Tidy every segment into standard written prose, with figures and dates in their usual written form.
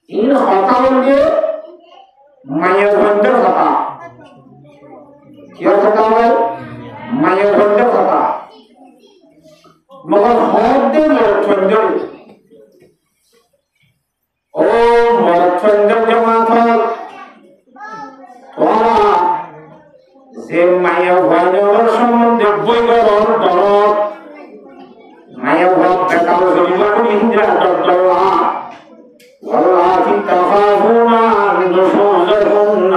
in কথা বললে মায়ের বন্ধের কথা কি কথা হয় মায়ের বন্ধের কথা মগর হদ্দের লক্ষণ ও মরচন্দ্র জমাথর তোরা যে মায়ের ভয়ের সম্বন্ধে বৈগর দর মায়ের ভয় বেকার জরিমার ইন্দ্রা দরদরা والله تخافون نشوزهن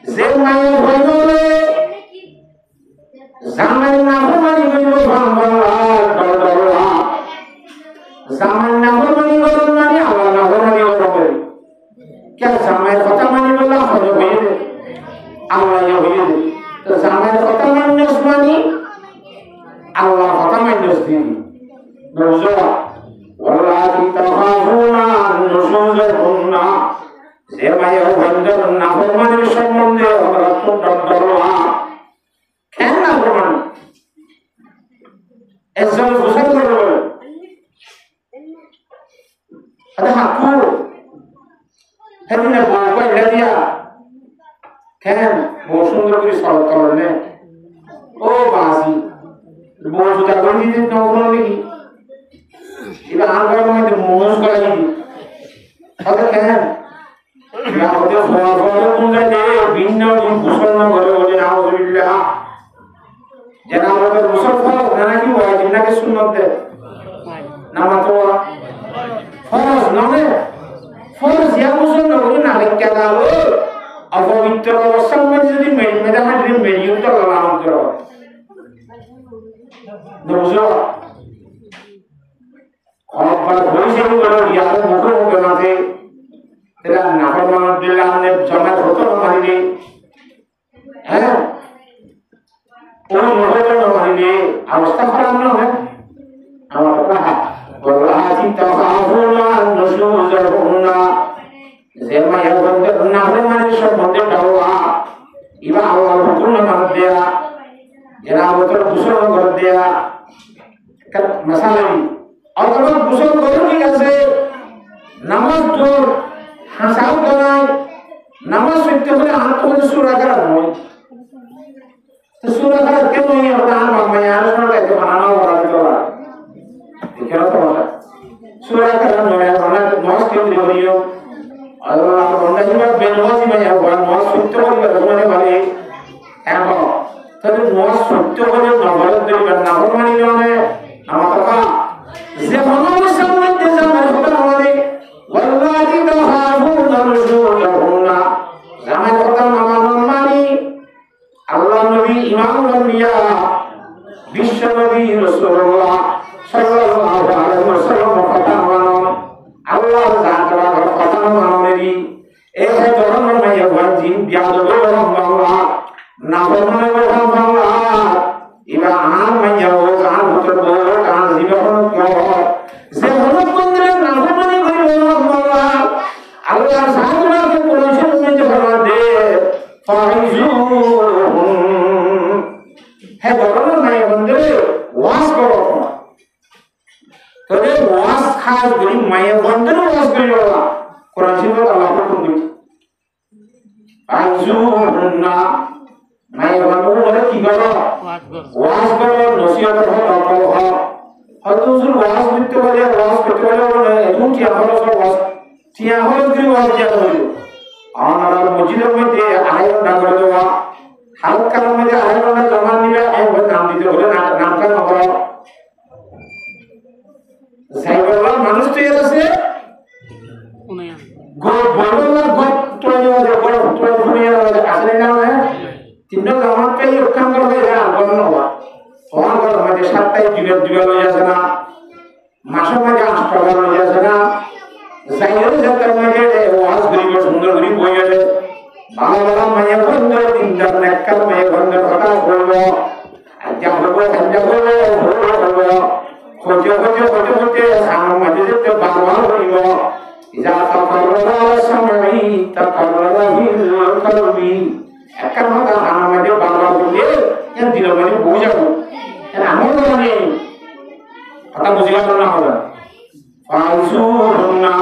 যে মায়ের ভয়ে জামাই না হমারি হইল ভাঙলা দরদরা জামাই না হমারি হইল মানে আল্লাহ না হমারি হবে কে জামাইয়ের কথা মানি বলা হবে হইবে আল্লাহ হইবে তো জামাইয়ের কথা মানস মানি আল্লাহ কথা মানস দিন বুঝো والله تخافون نشوزهن যে মায়ের ভয়ের না হমারি সম্বন্ধে অবরত দরদরা কেন না প্রমাণ একজন গোসল করবে আরে হাকু হেদিনে বউ কইলা দিয়া কেন বউ সুন্দর করে সরল করলে ও বাসি বউ সুতা করে দিতে নগর নাকি এটা আঙ্গার মধ্যে মোজ করাই দিই তাহলে কেন আমাদের ফল কোনটা দিয়ে ভিন্ন গোসল না করে বলে আউযুবিল্লাহ যেন আমাদের গোসল ফরজ না কি ওয়াজিব নাকি সুন্নাত নামাজ তো ফরজ নয় ফরজ ইয়া গোসল না করে না লেখা গেল অপবিত্র অবস্থার মধ্যে যদি মেয়েদের হাতে মেরিও তো লাগানো করো বুঝো অপর হইছে বলে ইয়ার মুখে মুখে মাঝে তেরা নাফরমান দিলে আমনে জমা হতো মারিনি হ্যাঁ ওই মহলে মারিনি অবস্থা খারাপ না হয় আমার কথা والله تخافون نشوزهن যে মায়ের বন্ধে নাফরমানের সম্বন্ধে ডাওয়া ইবা আল্লাহর হুকুম মান দেয়া এরা আমাদের গোসল করে দেয়া মাসালাই অথবা গোসল করে ঠিক আছে নামাজ তো হাসাও করায় নামাজ পড়তে হলে আর তো সূরা করা নয় তো সূরা করা কেন নয় ওটা আর মায়া আর সূরা তো বানানো করা দিলা কেন তো সূরা করা নয় মানে নামাজ কেন দিও আল্লাহ বন্ধা হিবা বেনওয়াজি মায়া নামাজ পড়তে হলে মানে বলে এখন তবে নামাজ পড়তে হলে নামাজ দিবেন না মানে নয় আমার কথা যে মনোর সম্বন্ধে জানার কথা আমাদের ওয়াল্লাহি তাখাফুনা নুশুজাহুন্না জামাই কথা মানানো মানি আল্লাহ নবী ইমামুল আম্বিয়া বিশ্ব নবী রাসূলুল্লাহ সাল্লাল্লাহু আলাইহি ওয়াসাল্লাম কথা মানো আল্লাহ জানার কথা মানোরি এই যে ধরনের মাইয়া ভাজি বিয়াদব আল্লাহ না বলনে আল্লাহ ইবা আর মাইয়া ও আর হতে বড় কাজ জীবন যে হলো বন্ধুরা নাফরমানি করিবে আল্লাহ আল্লাহ সাহায্যকে পরিশোধ করতে পারে ফাইজুহুম হে বড় নাই বন্ধুরে ওয়াজ করো তবে ওয়াজ খাস করি মায়ের বন্ধুরে ওয়াজ করি বাবা কোরআন শরীফে আল্লাহ হুকুম দিয়েছে ফাইজুহুম না মায়ের বন্ধুরে কি করো ওয়াজ করো নসিহত করো হয়তো হুজুর ওয়াজ করতে পারে ওয়াজ করতে পারে এখন কি আমরা সব ওয়াজ টিয়া হলো কি ওয়াজ জানা হলো আমার মসজিদের মধ্যে আয়ন ডাঙর দেওয়া হালকার মধ্যে আয়নটা জমা নিবে একবার নাম দিতে হলে নামটা নকরা সাইবল্লাহ মানুষ তো এর আছে গো বড়লা গো তোয় বড় তোয় ফুনিয়া আসলে না তিন জামাত পেয়ে উৎখান করবে না বন্ধ হওয়া তোমার ঘর মধ্যে সাতটায় দিবে হয়ে যাচ্ছে না মাসের মধ্যে 8 টাকা হয়ে যাচ্ছে না যাইও যাত্রার মধ্যে ওয়াজ করিব সুন্দর করে বই গেলে ভালো ভালো মায়া বন্ধ তিনটা নেককার মায়া বন্ধ কথা বলবো আজ্ঞা বলবো আজ্ঞা বলবো বলবো খোঁজে সামনে মাঝে যেতে বারবার বলিব ইজা তাকাররা সামাই তাকাররা বিল কলবি একটা কথা আমাদের বারবার বললে এর দিল মানে বুঝাবো আমার মানে কথা বুঝিলাম না হবে ফাইজুহুন্না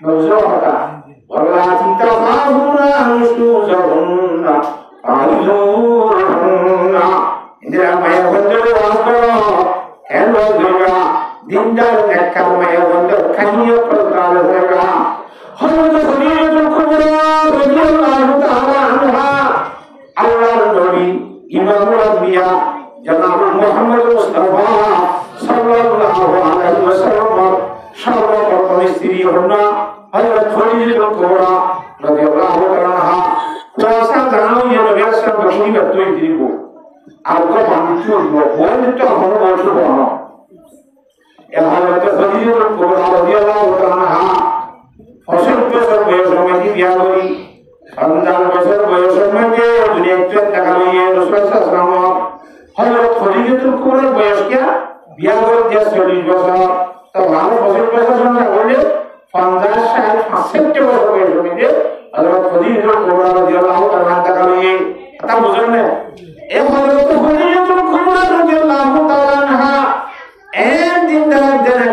নজরতা ওয়াল্লাতি তাখাফুনা নুশুজাহুন্না ফাইযুরহুন্না ইন্দিরা মায়া বন্ধু আসো কেন দুর্গা দিনদার নেককার মায়া বন্ধু খাইয়ে প্রতাল হোগা হযরত খদীজাতুল কুবরা রাদিয়াল্লাহু তাআলা আনহা আল্লাহর নবী ইমামুল আম্বিয়া জনাব মুহাম্মদ মুস্তাফা সাল্লাল্লাহু আলাইহি ওয়াসাল্লাম সর্বপ্রথম স্ত্রী হন হযরত খদীজাতুল কুবরা রাদিয়াল্লাহু তাআলা আনহা তোসা জানো ইয়ে নবী সাল্লাল্লাহু আলাইহি ওয়াসাল্লাম তুই দিব আর কো বান্ধু বন্ধু হন বন্ধু হন এ হযরত খদীজাতুল কুবরা রাদিয়াল্লাহু তাআলা আনহা 65 বছর বয়সের মধ্যে বিয়ে করি 50 বছর বয়সের মধ্যে দুনিয়াতে টাকা নিয়ে রাসূল সাল্লাল্লাহু আলাইহি ওয়াসাল্লাম হযরত খদীজাতুল কুবরার বয়স কি বিয়ে করে 40 বছর তো 12 বছর না বলে 50 60 বছর বয়সের মধ্যে হযরত খদীজাতুল কুবরা রাদিয়াল্লাহু তাআলা টাকা নিয়ে তা বুঝেন না এই হযরত খদীজাতুল কুবরা রাদিয়াল্লাহু তাআলা আনহা এক দিন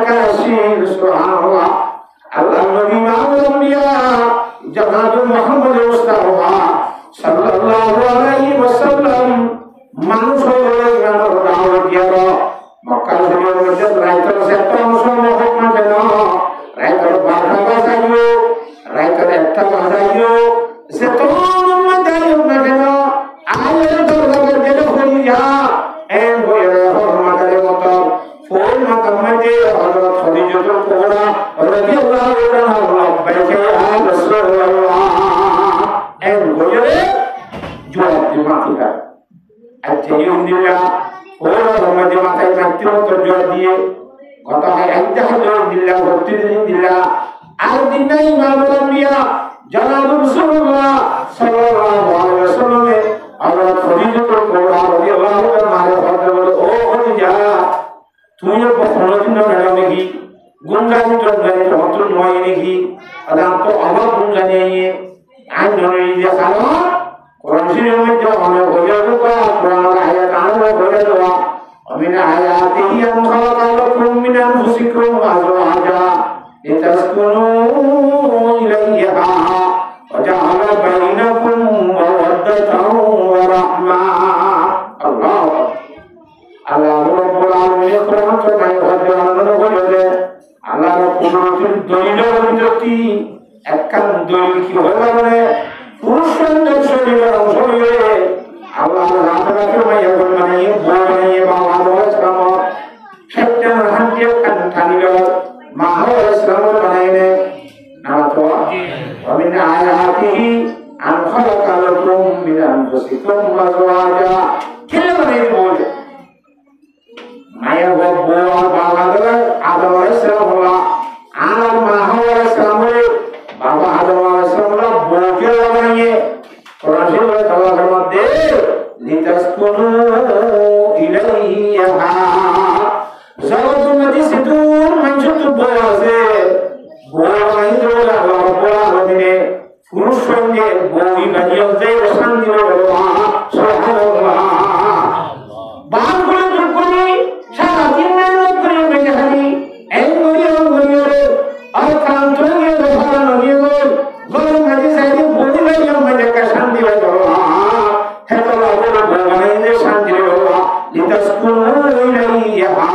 কাশির সুবহানাল্লাহ আল্লাহ নবী ইমামুল আম্বিয়া জনাব মুহাম্মদ মুস্তাফা সাল্লাল্লাহু আলাইহি ওয়াসাল্লাম মানুষ হয়ে গেল দাওয়াত দিয়ার মক্কা শরীফের মধ্যে রাইতের সেটা অংশ মহক না কেন রাইতের 12টা বাজাইও রাইতের 1টা বাজাইও সেটা মধ্যে না কেন আয়ের দরজার গেলে হয়ে যা এন বইয়ের হরমাতের মতো ফোন মাতার মধ্যে হযরত খদীজাতুল কুবরা রাদিয়াল্লাহু তাআলা লব্বাইকা ইয়া রাসূলুল্লাহ এন বইয়ের জবাব দিমাতিকা আচ্ছা ইউনিয়া ওরা মধ্যে মাথায় মাতৃত্ব জোর দিয়ে কথা হয় আলহামদুলিল্লাহ ওয়াতিল্লাহ আর দিন নাই ইমামুল আম্বিয়া জনাব রাসূলুল্লাহ সাল্লাল্লাহু আলাইহি ওয়াসাল্লাম আর খদীজাতুল কুবরা রাদিয়াল্লাহু তাআলা বলে ও খদীজা তুমি কখনো দিন না নাকি গুণগান তো নাই মাত্র নয় নাকি আদান তো আমার গুণগান নিয়ে আই ধরে যে কালো কোরআন শরীফের মধ্যে অনেক বইয়ের কোরআনের আয়াত আনলো বলে দেওয়া ومن آياته أن خلق لكم من أنفسكم أزواجا لتسكنوا إليها وجعل بينكم مودة ورحمة الله الله رب العالمين قرآن ما يقدر أنه বলে আল্লাহ কোরআনের দলিলের ভিতরটি একখান দলিল কি হলো মানে পুরুষদের শরীরের অংশ হয়ে আল্লাহ রাতে মাইয়া মানে বড়াইয়ে বাবা ইসলাম সত্যের হান্ডিও কান্তানিল মাহা ইসলাম বানাইনে নাতো ومن آياته أن خلق لكم من أنفسكم أزواجا كل من يقول মায়া বাবা বাবা আদম ইসলাম আর মাহা ইসলাম বাবা আদম ইসলাম বউকে বানাইয়ে কোরআন শরীফের তাওয়াফের মধ্যে লিতাসকুনু ইলাইহা জাওয়াতুল মাজিসিদুর মানসুতুব আছে বই দোলা আল্লাহ রাব্বুল আলামিন পুরুষ সঙ্গে বই বানিয়ে দেয় শান্তি বলবা সুবহানাল্লাহ বান করে দুপুরি সারা দিন মেহনত করে মেহনাতি এই গরিয়ে আর কান্ত নিয়ে ভালো নবী গো মাঝে সাইডে বই বানিয়ে মজা কা শান্তি বলবা হেতলা বলে বানিয়ে শান্তি বলবা লিতাসকুনু ইলাইহা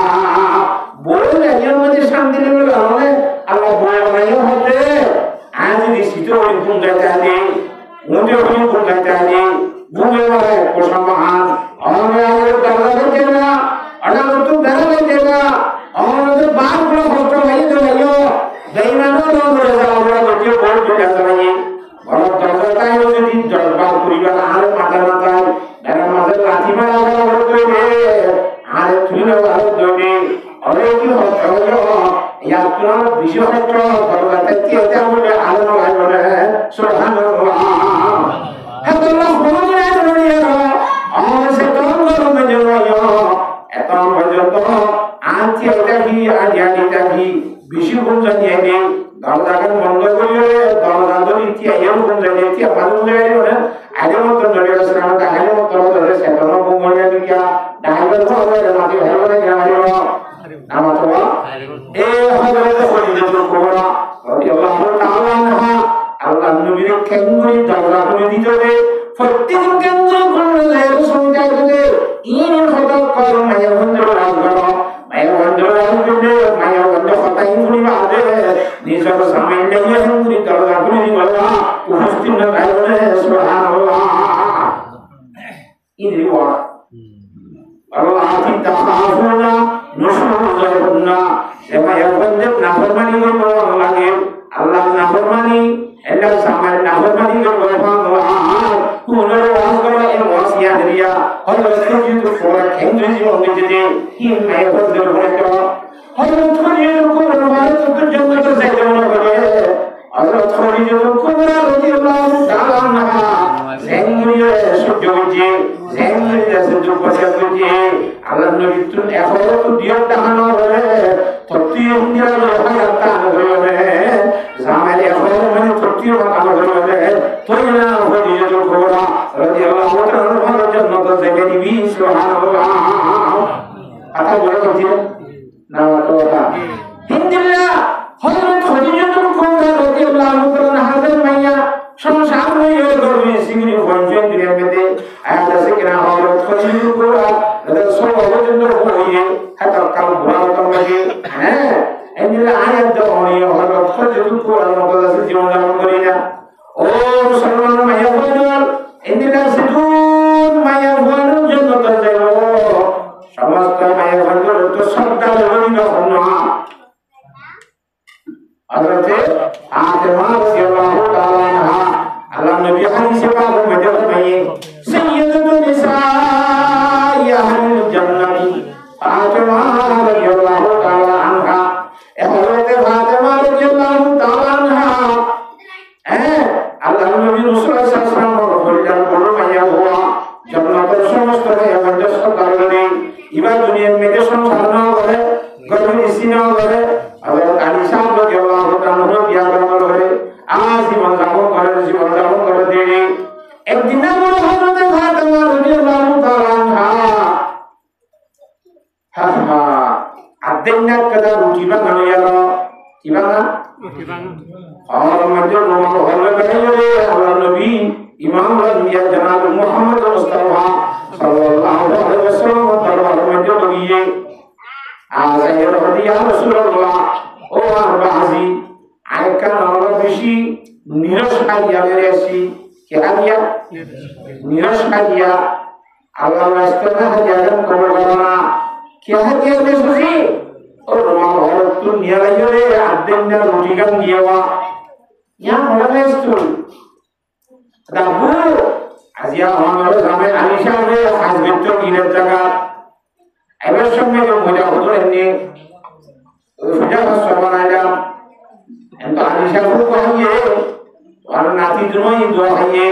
বলে এর মধ্যে শান্তি বলবা মানে আল্লাহ বানিয়ে হতে আজ নিশ্চিত হয়ে কোন জায়গায় মুঝে হয়ে কোন জায়গায় বুঝে মানে কোসমান আমাদের দরজা দেনা আড়াল তো দরজা দেনা আমাদের বাপ গুলো কষ্ট হয়ে গেল বেঈমানও করে যাও আমরা যে বড় চলে যাবে বড় দরজাটাই যদি দরজা পরিবার আর মাথা মাথায় এর মাঝে লাঠি মারা বড় করে আর তুই না ভালো দৌড়ে অনেক কি হলো ইয়াত্রা বিশ্বক্ষেত্র দরজাতে কি হতে বলে আলো লাগবে সুবহানাল্লাহ হেতলা হয়ে গেল আর সে তঙ্গল মে জড়ায় এত পর্যন্ত আনতি এটাকি আর ইয়াটিটাকি বেশি কোন জানিয়ে নে দরজাকে বন্ধ করিয়ে দরজা ধরে ইতিয়া এর কোন জানিয়ে ইতিয়া ভালো জায়গায় না আগে মত ধরে আছে না আগে মত ধরে সে তখন বলে কি ডাইভার হবে মাটি ভালো না আমাদের এ হযরত খদীজাতুল কুবরা রাদিয়াল্লাহু তাআলা নিজের সামনে নিয়ে হুজুরি দরজা খুলে বলা উপস্থিত না গায়নে সুবহানাল্লাহ ইনি ওয়া আল্লাহ তাআলা নুশুরুনা এমা ইয়াবন্দে নাফরমানি করব লাগে আল্লাহ নাফরমানি এলা সামাল নাফরমানি করব আল্লাহ পুনর ওয়াজ করব এর ওয়াসিয়া দিয়া হযরত খুজিত কোরা কেন্দ্রজি মধ্যে কি মায় বন্দর বলতো হযরত খুজিত কোরা ভারত জন্নত যাইতে মনে করে হযরত খুজিত কোরা রাদিয়াল্লাহু তাআলা আনহা জেঙ্গিয়ে সুযোগজি জেঙ্গিয়ে সুযোগজি আল্লাহ নবী তুন এখন দিও দাহানো হলে তত্ত্বীয় ইন্দিরা লোহায়াতা হলে জামালে এখন মানে তত্ত্বীয় মাকানো হলে তোইনা খুজিত কোরা রাদিয়াল্লাহু তাআলা জন্নত যাইতে দিবি সুবহানাল্লাহ কথা বলে দিলেন না ওটা হিন্দিল্লাহ হযরত খুজিত কোরা রাদিয়াল্লাহু তাআলা হাজার মাইয়া সংসার হয়ে গর্বে সিংড়ি পঞ্চম দিনের মধ্যে আয়াত আছে কিনা হযরত খুজিত কোরা রাদিয়াল্লাহু হয়ে হাতা কাল বুড়াও লাগে হ্যাঁ এন্দিলা আয়াত দেওয়া হযরত খুজিত কোরা মতদাসে জীবন যাপন করি না ও মুসলমান মাইয়া বন্ধুরা এন্দিলা সিদুন মাইয়া বন্ধুর জন্য তো যাও সমস্ত মাইয়া বন্ধুর তো সবটা লইল না হযরত ফাতেমা রাদিয়াল্লাহু তাআলা আনহা আল্লাহ নবী হাদিসে পাক মধ্যে ফরমায়ে সাইয়্যিদাতুন নিসাই আহলুল জান্নাতি ফাতেমা রাদিয়াল্লাহু তাআলা আনহা হযরত ফাতেমা রাদিয়াল্লাহু তাআলা আনহা আল্লাহ নবী রাসূলুল্লাহ সাল্লাল্লাহু আলাইহি ওয়াসাল্লাম বললেন মাইয়া হুয়া জান্নাতের সমস্ত মাইয়া মধ্যে সরকারে ইবা দুনিয়ার মধ্যে সংসার না করে গর্ভে সিনা করে হযরত আলী সাহেব রাদিয়াল্লাহু তাআলা বিয়া করে জীবন যাপন করে দিয়ে একদিন আমার হযরত ফাতেমা রাদিয়াল্লাহু তাআলা আনহা আদেনা কদা রুটি বানানো ইয়ালো কি বানা রুটি বানানো আর মধ্যে রোমান হলে বানাইলে আল্লাহ নবী ইমাম রাদিয়া জনাব মুহাম্মদ মুস্তাফা সাল্লাল্লাহু আলাইহি ওয়াসাল্লাম দরবার মধ্যে গিয়ে আযায় রাদিয়া রাসূলুল্লাহ ও আরবাজি আয়কা নাম বেশি নিরস কাজিয়া বেরেছি কে কাজিয়া নিরস কাজিয়া আল্লাহ রাস্তানা হাজার কবর করনা কে হাজিয়া বেশি ও রোমান হল তুই নিয়া লাইও রে আদেন না রুটি গান দিয়াওয়া ইয়া হলে স্কুল দাবু আজিয়া আমার গ্রামে আলিশা রে হাজবেত কিনের জায়গা এবার সঙ্গে মজা হতো এমনি সুজা ভাষা বানাইলাম এতো আলিশা খুব কহিয়ে আর নাতি জন্যই দোয়া হইয়ে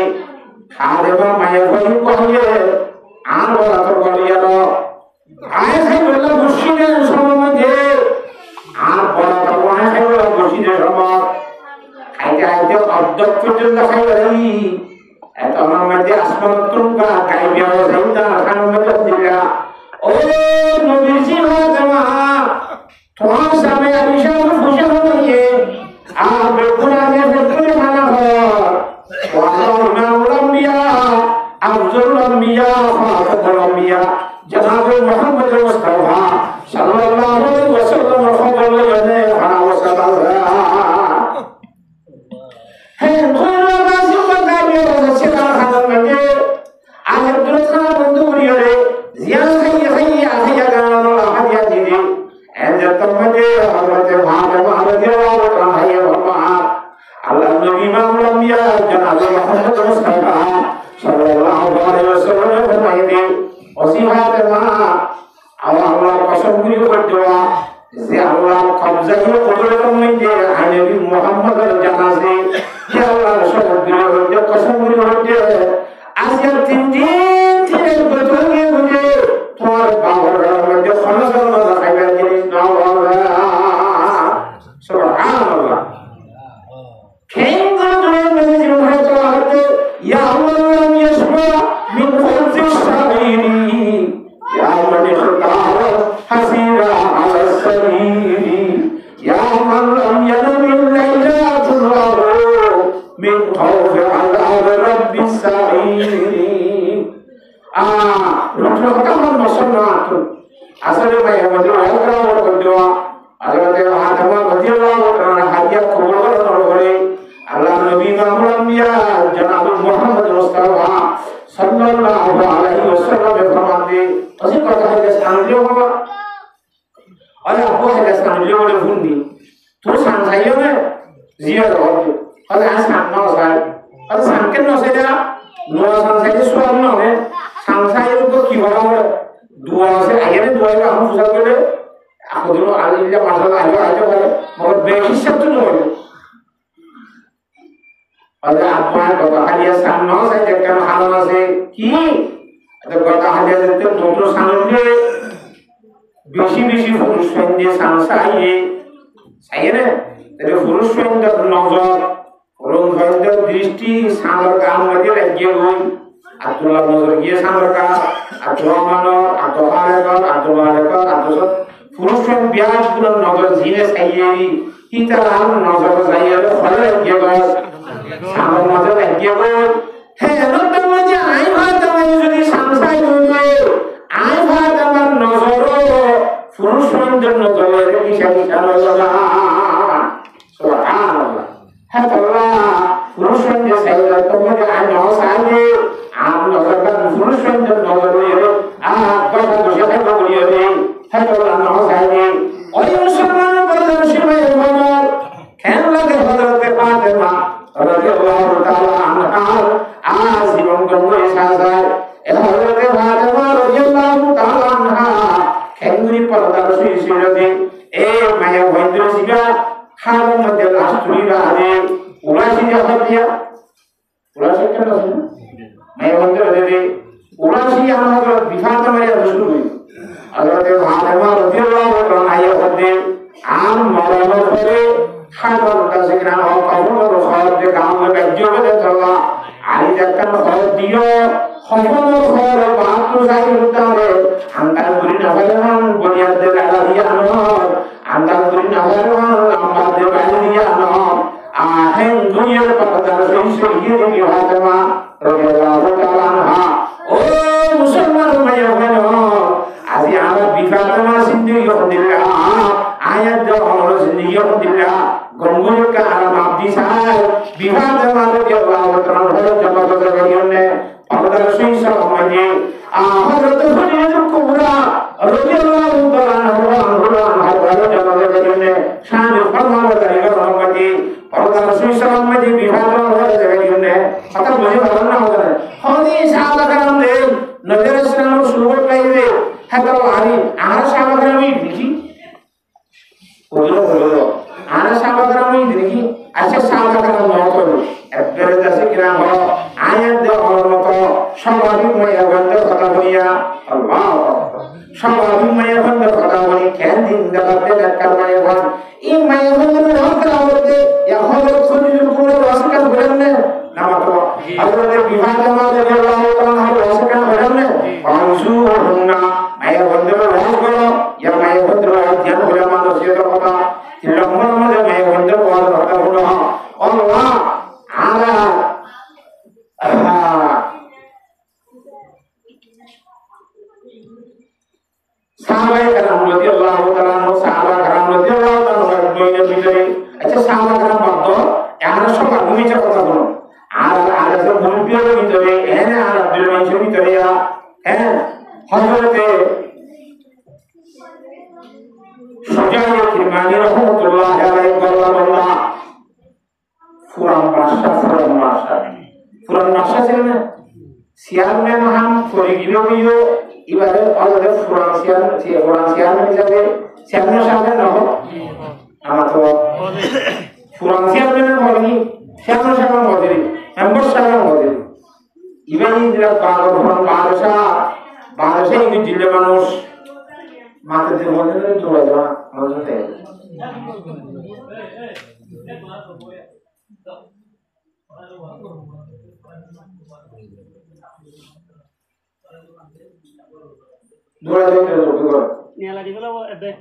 খাদেবা মায়ের ভাই কহিয়ে আর বলা তোর গলিয়াল আয় খাই বললাম মুর্শিদের সময় আর বলা তোর আয় খাই বললাম মুর্শিদের সময় খাইতে খাইতে অর্ধক পর্যন্ত খাই বলি এত আমার মধ্যে আসমান তুমকা গাই বিয়া যাইতা খান মধ্যে দিলা ও নবীজি ফাতেমা তোমার সামনে আলিশা খুশি হইয়ে আর বেগুনাকে বেগুনে মানা হয় ওয়ালাউনা উলাম্বিয়া আফজলুল আম্বিয়া ফাতাতুল আম্বিয়া জনাব মুহাম্মদ মুস্তাফা সাল্লাল্লাহু আলাইহি ওয়াসাল্লাম খবর লয়ে হানা ওয়াসাল্লাম হে কোরআন রাসূল কাবির রাসূল খানার মধ্যে আহের দুরখানা বন্ধু করিয়ে জিয়া খাইয়া গানো হাদিয়া দিদি এন্ড তোমাকে হযরত ফাতেমা রাদিয়াল্লাহু তাআলা আল্লাহ নবী ইমামুল আম্বিয়া জনাব মুহাম্মদ মুস্তাফা সাল্লাল্লাহু আলাইহি ওয়াসাল্লাম ফরমাইলেন ওসি ফাতেমা আল্লাহর কসম করে দেওয়া যে আল্লাহর কবজা করে কুদরতের মধ্যে নবী মুহাম্মদের জানাজে যে আল্লাহর সবগুলো কসম করে আজকের 3 দিন থেকে গতরে বুঝে তোমার বাবার মধ্যে খনসর মধ্যে খাইবার জিনিস নাও সুবহানাল্লাহ কেন দুনিয়ার মধ্যে জীবন হয়ে চলা হতে ইয়া আল্লাহ ইয়াশফা মিন খুলসি সাবিরি ইয়া মান ইখতার হাসিরা আলা সাবিরি ইয়া মান লাম ইয়ানামিল লাইলা তুরাহু মিন খাউফি আলা রাব্বিস সাবিরি রুটলো কামান মুসলমান আসলে ভাই আমাদের আগ্রহ করে দেওয়া হযরত ফাতেমা রাদিয়াল্লাহু তাআলা হাদিয়া deh masih kau tak ada sekarang dia apa ada apa ada sekarang dia boleh fundi terus sang saya ni zia dah ada asam nol saya ada sangken nol saya nol sang saya suara nol sang saya itu kibarang dua saya akhirnya dua itu aku susah boleh aku dulu alilnya masalah aja boleh maka behisap tu nol ada apa kata hadiah sama saya jangan hal masih ki ada kata hadiah itu motor sangat bisi furus dia sang saya ni dari furus dia nazar orang dia diristi sangat kamu aja lagi orang atulah nazar dia sangat kah atulah mana atulah furus biar pun nazar jenis saya kita orang nazar saya kalau lagi orang sangat nazar lagi orang hello teman je air teman jadi samsai dulu air teman nazar furus dia nazar lagi saya subhanallah hatalla furus dia saya teman je air nazar nazar furus dia nazar baca siapa boleh hatalla nazar orang Muslim berdoa benar kan lagi Hazrat Fatimah radhiyallahu taala anha azibun gumai sazar Hazrat Fatimah radhiyallahu taala anha kenguri pardar sirade maya wendra siga haram madal asturi rade ulasi jahadiya ulasi kan maya wendra rade ulasi Hazrat Fatimah radhiyallahu Hazrat Fatimah radhiyallahu taala anha hade am marama kore haram tasikran ho kabul khawat de kaam mein bajjo de talla ali jakkan khawat dio khawat khawat baat to sai hota hai antar guri nafaran buniyad de alaiya no antar guri nafaran amad de alaiya no ahen duniyar padar sai ye Fatima radhiyallahu taala anha o musliman mayavano azi ara Fatima sindhi yodilla ayat do amro sindhi yodilla gongul ka alam abdi sahal Fatima radhiyallahu taala anha jama bagariyonne padar sai samanye Hazrat Khadijah Kubra radhiyallahu taala anha jama bagariyonne shan farman dariga Muhammadi padar sai samanye Fatima bagariyonne atar mujhe barna hoga hadi sahaba karam de nazar islam surat laide hadar ali ara sahaba karam dikhi bolo ara sahaba karam dikhi acha sahaba karam no karo ebbere dase kiram ho ayat de hormato sababi moya ganda kata hoya Allah sababi moya ganda kata hoya ken din dabate dakkar moya gan I moya ganda no kara hote ya Hazrat Khadijah Kubra wasakan beranne namato Hazrat Fatimah radhiyallahu taala anha wasakan beranne pansuhunna moya ganda no ya moya ganda jan ulama no seta kata ilmu moya ganda wala kata hono Allah ala sahabat karam radhiyallahu taala anhu sahabat karam radhiyallahu taala anhu doine bidare acha sahabat karam bando yara soba bhumi cha kotha bono ara se bhumi bidare bidare ene ara bidare manche bidare ya hazrat Sujaya Kirmani rahmatullahi alaihi balla Furan Masha ছিলেন সিয়ার में हम कोई गिरो इबारे और furan siar হিসাবে সিয়ার সামনে না हो আমাতো furan siar में বলি সিয়ার সামনে বলি মেম্বার সামনে বলি ইবানি দিলা বাগর furan বাদশা এই জিল্লে মানুষ মাথা দিয়ে বলেন তোরা যা মজতে dua jam itu juga. Ni lagi kalau ada.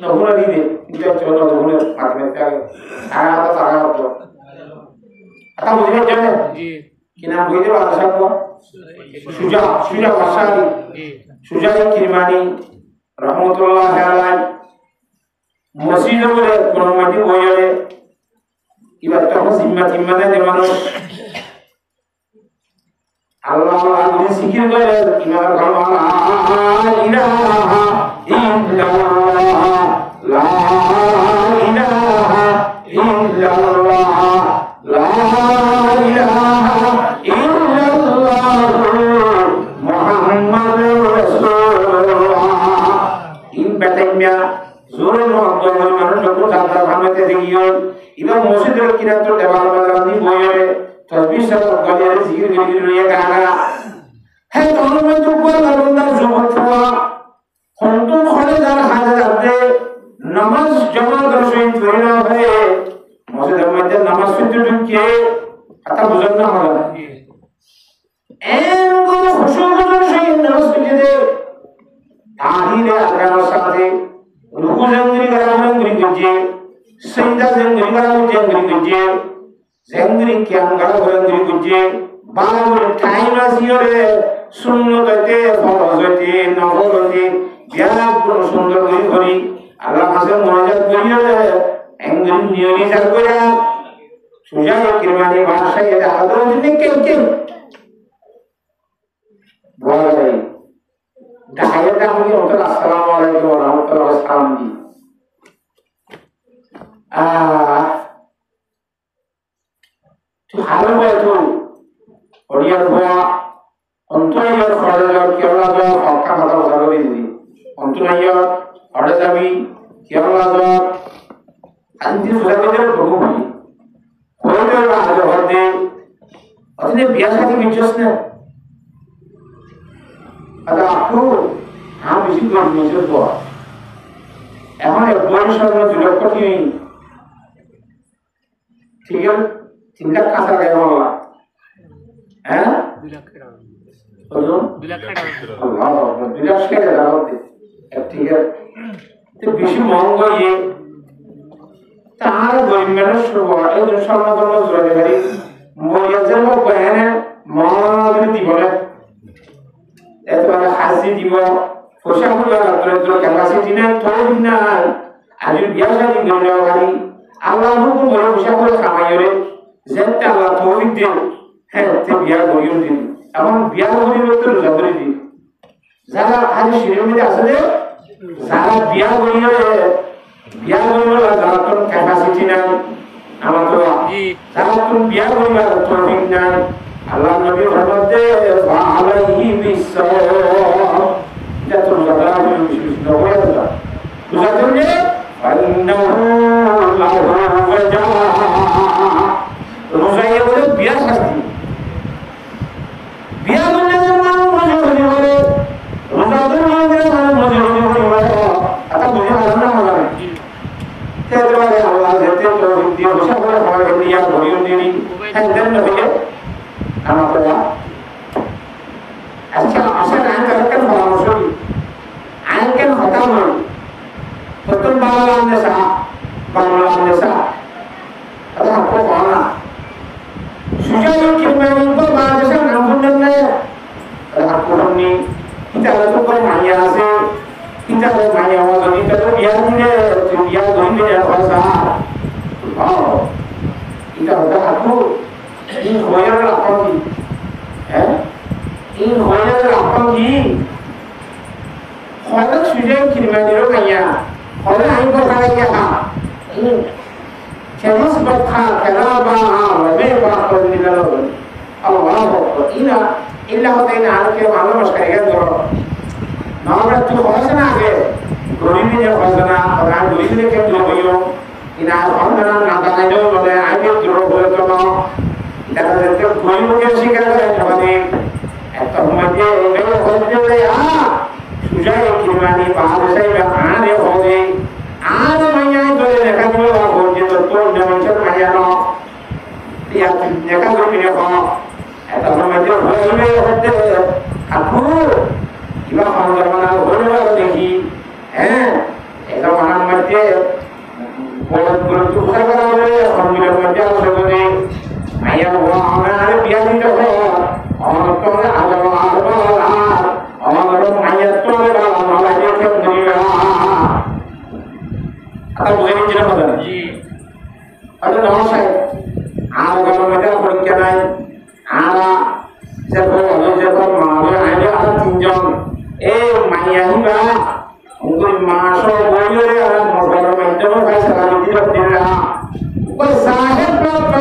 Nah, bukan ini. Kita coba dulu pakai kali. Apa apa. Atau mungkin jangan. Kina boleh ada siapa? Suja Wasari. Suja Kirmani. Rahmatullah alaihi. Masjid boleh kurang mati boleh. Ibarat apa simpan de মানুষ Allah Allah zikir করে ইমাম লা ইলাহা ইল্লাল্লাহ লা ইলাহা ইল্লাল্লাহ লা ইলাহা ইল্লাল্লাহ মুহাম্মাদুর রাসূলুল্লাহ ইন বাতাইয়া জোরে মহব্বত মানুষ যখন যাত্রা ভাঙতে দেখিও ইমাম মসজিদের কিরাত দেওয়াল বাজানি বইয়ে তসবিহ সব গলিয়ার জিকির গলির নিয়ে গানা হে তনময় তো কোন বান্দা জবতওয়া হন্তু খলে যার হাজাতে নামাজ জামাত রসুল তৈরি হয়ে মসজিদের মধ্যে নামাজ পড়তে ঢুকে আতা বুঝন না হলো এন কোন খুশু খুশু সেই নামাজ পড়তে তাহিরে আগানোর সাথে রুকু জঙ্গরি গরাঙ্গরি গজে সৈদা জঙ্গরি গরাঙ্গরি গজে জঙ্গরি কিয়াঙ্গা গরাঙ্গরি গজে বাবুর টাইম আসিওরে সুন্নততে ফরজতে নফলতে বিয়াপুর সুন্দর করি আল্লাহ হাসে মুনাজাত করিও এঙ্গরি নিয়নি যার করে সুজা কিরমানি ভাষায় এটা আদর দিনে কে বলে দায়টা আমি ওকে আসসালামু আলাইকুম ওয়া রাহমাতুল্লাহি ওয়া সালাম তো ভালো বলতো ওড়িয়ার ভয়া অন্তরাইয়ার খড়ার কেরলা জ্বর হক্কা কথা বসাবে দিদি অন্তরাইয়ার খড়ে যাবি কেরলা জ্বর আনতি সুজাবেদের বহু ভাই হইতে আগে হতে অতনে বিয়া সাথে বিচস না আদা আপু হ্যাঁ বেশি কম নিজের পর এখন বয়স হলো 2 লক্ষ কি ঠিক আছে 3 লাখ কাঁচা গায়ে মামলা হ্যাঁ 2 লাখ টাকা 2 লাখ টাকা আল্লাহ 2 লাখ টাকা দাঁড়াতে ঠিক আছে তো বেশি মহঙ্গ ইয়ে তার গরিব মানুষ এই সমাধান জোরে গাড়ি মরিয়াজের বয়ানে মহাদিন দিবনে এতবার হাসি দিব পোশাক পরিবার ক্যাপাসিটি নাই থোড়ি নাই আজ বিয়া শাদী গেল গাড়ি আল্লাহ হুকুম করে পোশাক করে কামাইরে যেটা আল্লাহ থোড়ি দিন হ্যাঁ তে বিয়া গরিও দিন এখন বিয়া গরিব তো রোজা করে দিন যারা আজ শিরের মধ্যে আসলে যারা বিয়া গরিয়ে যারা তোর ক্যাপাসিটি নাই আমার তো যারা তোর বিয়া গরিবার থোড়ি নাই আল্লাহ নবী ফরমাতে আলাইহি বিসসালাম এটা তো যারা নবী আল্লাহ বুঝাতে ফাইন্নাহু লাহু ওয়াজা রোজায়ে বলে বিয়া শাস্তি বিয়া বলে মানুষ মজুরি বলে রোজা ধরে মানুষ মজুরি বলে আতা বুঝা না হবে তেজবারে আল্লাহ যেতে তো দিয়ে বসে বলে হয় ইয়া ঘড়িও দিনি হ্যাঁ দেন নবী আমাদের আচ্ছা আসলে আইনকার পরামর্শ আইনকে হতাম প্রথম বাংলাদেশ কথা বলা সুযোগ কিরমানি তো বাংলাদেশের নাম শুনলেন না আপনি কিতাবে তো কোন মাইয়া আছে কিতাবে মাইয়া হওয়া যদি তো বিয়া দিলে বিয়া ধরলে ভাষা এটা হতো আপু in hoyer lapangi in hoyer lapangi hoyer sudah kirmaniro kaya hoyer aing kaya ha in kemas bakha keraba rabe bakha dilalo Allah ina illa hote ina alke malo maskariga doro naamra tu hosana age gorimi je hosana orang gorimi ke tu hoyo ina hosana na danayo bole aige doro bole to দেখা যাচ্ছে গরিবকে শিকার করে আমাদের একটা মধ্যে এগুলো হচ্ছে সুজায় কিরমানি বাহাদুর আরে হবে আর মাইয়াই ধরে দেখা দিল যে তোর মানুষের মাইয়া ন দেখা করবি দেখো একটা মধ্যে হইবে হচ্ছে আপু কিবা সমাজমানা হইবে দেখি হ্যাঁ এটা মানার মধ্যে বড় বড় চুপটা করা হবে সঙ্গীতের মধ্যে আসে বলে ayah orang ada biar itu orang tu ada orang ayat tu ada malah dia sendiri atau boleh tidak ada ada nama saya ada kalau ada perkara ada siapa hiba untuk masuk boleh motor itu kasih lagi tidak tidak bersahib berapa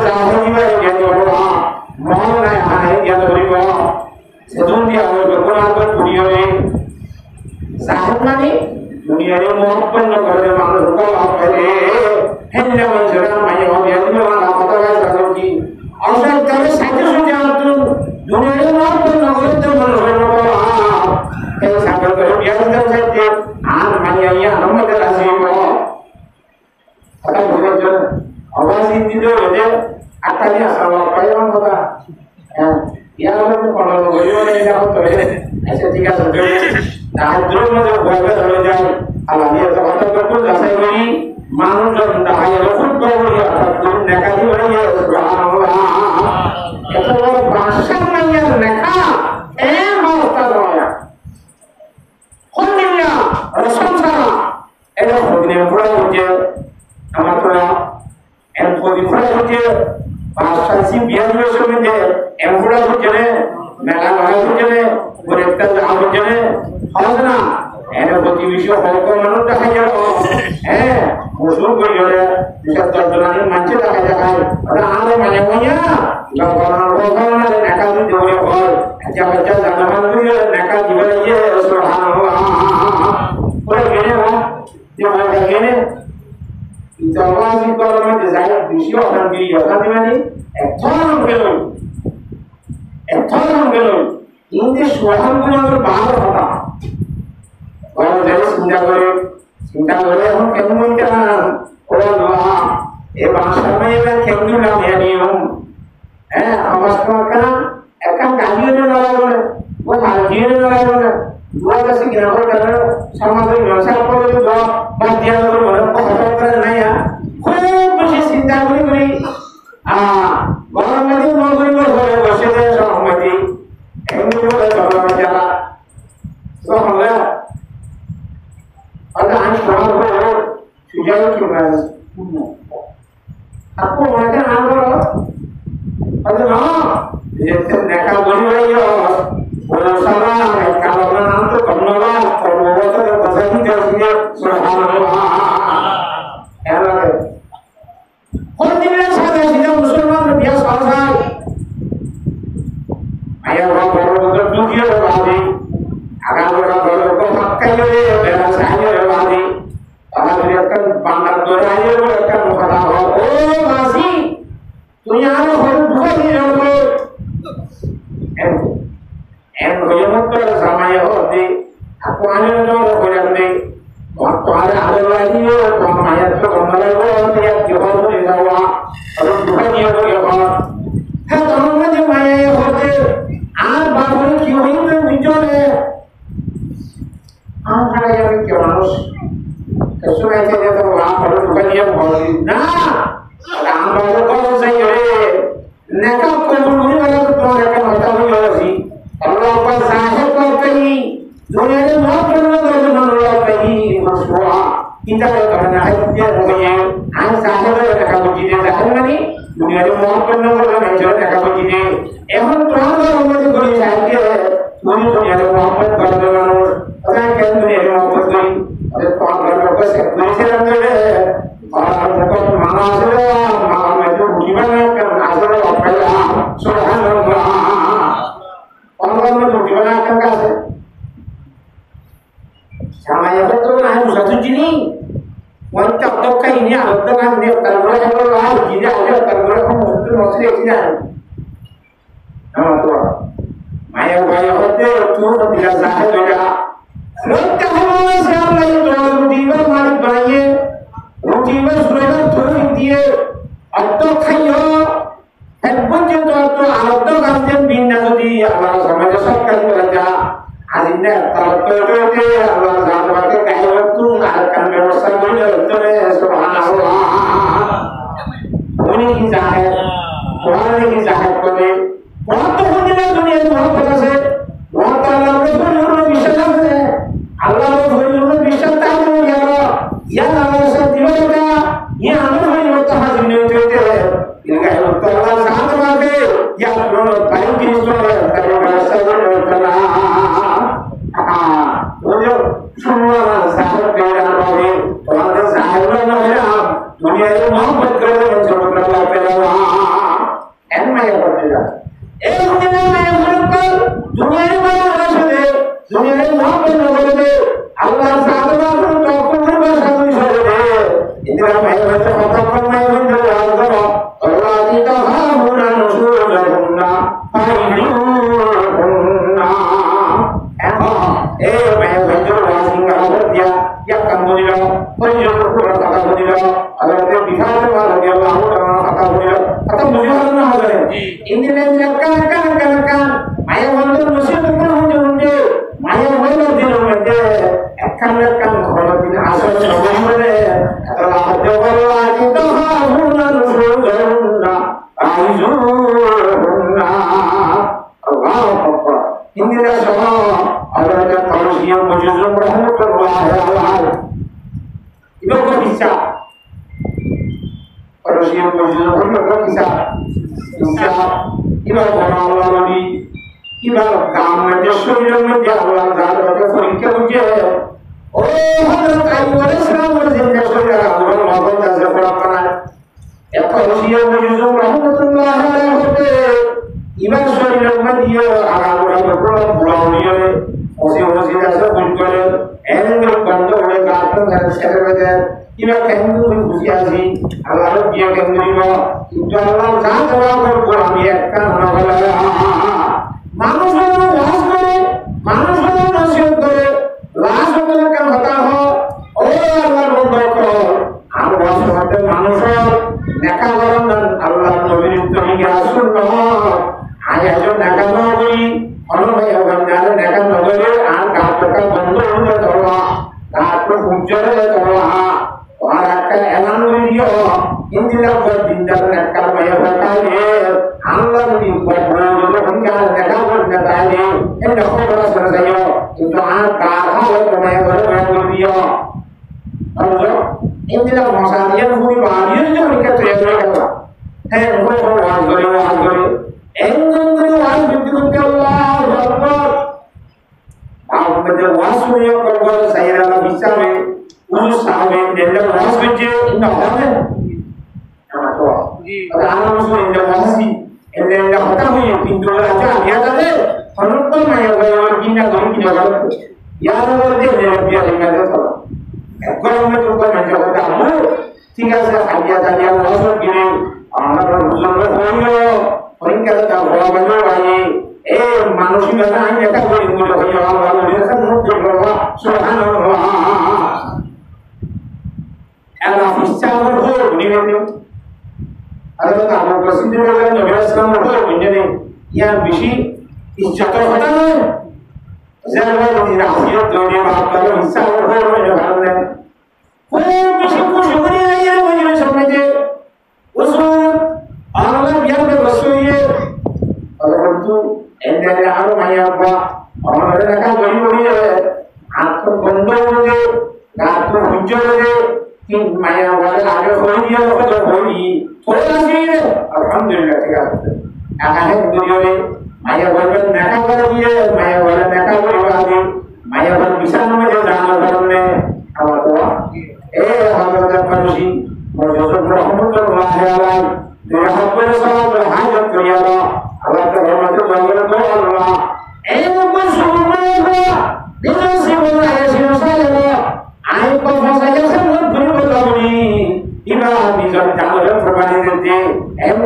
sahib hiba yang orang mau naik naik yang beribu sedun dia orang berkurang dunia ini sahib mana dunia ini mau pun kerja maklum kalau apa ini hendak menjelaskan banyak orang yang orang apa tahu saya lagi orang kalau saya sudah tu dunia ini mau pun kerja maklum kalau sampai kerja sedang saja banyak nama terasi mau apa bekerja awas ini tu aja akalnya sama apa yang kata yang orang kalau beliau ni dah tu ऐसे tiga sebelum dah dulu macam buat kerja alamiah kalau betul dah saya beri manusia dah ayah lekuk baru ya belum nekah juga ya subhanallah itu orang bahasa mana nekah mau tahu ya Alhamdulillah, Rasulullah, ada orang pura saja, amat pura, orang pura saja, bahasa si biar macam ni, orang pura saja ni, mela bahasa saja ni, berita dah saja ni, awak na, ada bukti visio hukum mana dah saja, musuh berjaya, bisa terjadi macam dah saja kan, ada ada banyak-banyak, kalau orang ada nakal tu jauh jauh, macam-macam zaman tu nakal juga je, subhanallah. Boleh gini lah, jangan gini. Jangan si kalau desain visio dan video kan ni, ekor belum. Ini suara punya berbahaya apa? Kalau jadi sinta boleh, हम केंद्र में क्या orang doa, bahasa mana केंद्र में क्या ni awas kan, akan kaji ni orang, buat kaji ni orang. dua kasih kenapa karena sama dengan siapa pun juga bagian dari orang apa नहीं है खूब बेसी चिंता करी orang nanti mau beri boleh bersih deh sama mati ini boleh coba bicara soalnya ada anak orang sudah kira aku macam apa ada mana jadi nekal boleh ya Orang salah, kalau orang tu penolak, kalau orang tu bahasa kita punya subhanallah. Elok. Orang tidak sadar sih Musliman biasa saja. Ayah orang baru dunia berlari, agar orang baru pakai je, bahasa je berlari. Kalau dia kan bandar doraya mereka berkata, oh masih, punya anak baru dua ni orang. Muter sama ya orang aku hanya orang orang ni waktu ada lagi orang mayat tu orang orang yang jauh dari Jawa orang bukan dia orang yang kalau macam maya ya orang baru ni kau ini muncul kalau yang kau harus kesulitan saja tu orang bukan dia orang nah orang baru kau saya nekap kau ni kalau tu orang kau tahu ya sih Allah bersahib berkali dunia ini maafkan Allah berkali maksudnya kita berkata dia punya sahib berkata begini sahib ni dunia ini maafkan Allah berkata begini ehon Tuhan Allah berkata sahib dunia ini maafkan Allah orang kan dunia ini maafkan Tuhan Allah berkata sahib orang bukan mana saja itu gimana kan asal apa ya subhanallah orang itu gimana kan kasih sama yang betul lah satu jenis wanita atau kain ini ada dengan dia terbuat kalau jenis ada terbuat kamu betul maksudnya tidak nama tua maya hotel tu tidak sah juga wanita semua siapa yang tuan rutiba malik banyak rutiba sudah tuan dia atau kayo Hebat je tu atau kangen bina tu dia Allah sama je sakal belajar azinnya kalau tu Allah sama pakai kayu tu akan berusaha dulu tu subhanallah ini kisah orang ini kisah kami waktu dunia dunia tu apa sih waktu Allah berfirman bisa lagi Allah berfirman bisa tahu ya Allah setiapa yang Allah berfirman dunia tu Ilmu Allah sangat bagus. Yang perlu baik itu kalau bahasa mohabbat করে দেবেন ছোটবেলা পেলাম N মায়া করতে যান এই দুনিয়ার মায়া করে দুনিয়ার মায়া আসলে দুনিয়ার mohabbat করে দে আল্লাহর সাধনা করে তখন ভাষা করে দে ইন্দ্রা মায়া হতে কথা মায়া হতে আল্লাহ আল্লাহ দিতা হামুনা নসুরুনা ফাইলুনা eh main belajar bahasa Arab dia yang kamu dia belajar Quran kata dia ada dia bisa ada dia Allah kata dia kata dia ada ini kan maya wanita masih bukan hanya maya wanita di rumahnya akan kalau tidak asal sebenarnya adalah ada Allah kita haruna nuzulna aizuna Allah Akbar inilah semua ada manusia mujizat rahmatullah alaihi itu kok bisa manusia mujizat rahmatullah bisa ibarat Allah nabi ibarat kamu surya menjawab dalam periksa uji oh Hazrat Ayyub alaihissalam berjaya surya Allah maafkan jasa peraparan ya manusia mujizat rahmatullah alaihi ibarat surya menjawab Allah pulau dia masih jasa bukan enggak bantu oleh kartun dan sekretar iba kendu busiasi Allah dia kendu itu Allah jangan berkurang ya kan manusia nasihat करे लाश होने का होता हो और अल्लाह बोलता हो हम वास्तव में manusia नेका करन अल्लाह नबी तुम क्या सुनो आया जो नेका नबी और भाई बंदार नेका नबी आन का बंदो होने तोड़ा काटो उज्जरे तोड़ा और का ऐलान वीडियो इंदिरा पर जिंदा नेका भाई बताए Allah ni berbuat hingga negara bernegara ini dapat berasal dari itu angka hal yang berbuat dia. Kalau ini adalah masalah yang kami bahas ini mereka terjadi. Hei, orang wajib. Engkau wajib betul Allah Akbar. Aku berjawab yang berbuat saya dalam bisa urus sampai dalam wajib je. Ini apa? Nama tua. Ada anak musuh yang wajib. Yang kata hujan pintu raja, ya tadi, penonton yang berada di dalam pintu ya ada dia biar ingat itu. Kalau mereka macam kamu, tinggal sahaja saja masuk gini, anak berusaha berhoyo, mereka tak berapa lagi. Manusia hanya tak boleh berhoyo, Allah biasa mengutuk Allah, Subhanallah. Allah bisa berhoyo, ni. Ada kamu presiden dengan Islam berdoa menjadi yang bisi jatuh pada zaman ini rakyat dunia bakal bisa berdoa menjadi oh bisi kusyukurnya ya menjadi seperti usul Allah biar bersuye kalau itu endahnya orang ayah apa orang mereka beri aku bondong je aku hujur je tin maya wala ada hoyi ada hoyi थोड़ा सी अल्हम्दुलिल्लाह ठीक है आगे video में माया वाला नका कर दिए माया वाला नका कर दिए माया वाला विशाल में जो जाना करने अब तो हजरत फरसी मौजूद रहमतुल्लाह अलैहि तेरा हब्बे सलात हाजत किया अल्लाह का रहमत बरकत तो अल्लाह को सुबहानल्लाह दिल से बोला है सिलसिला आई को फसाया सब भूल बताऊंगी iba bisa calon berbanding nanti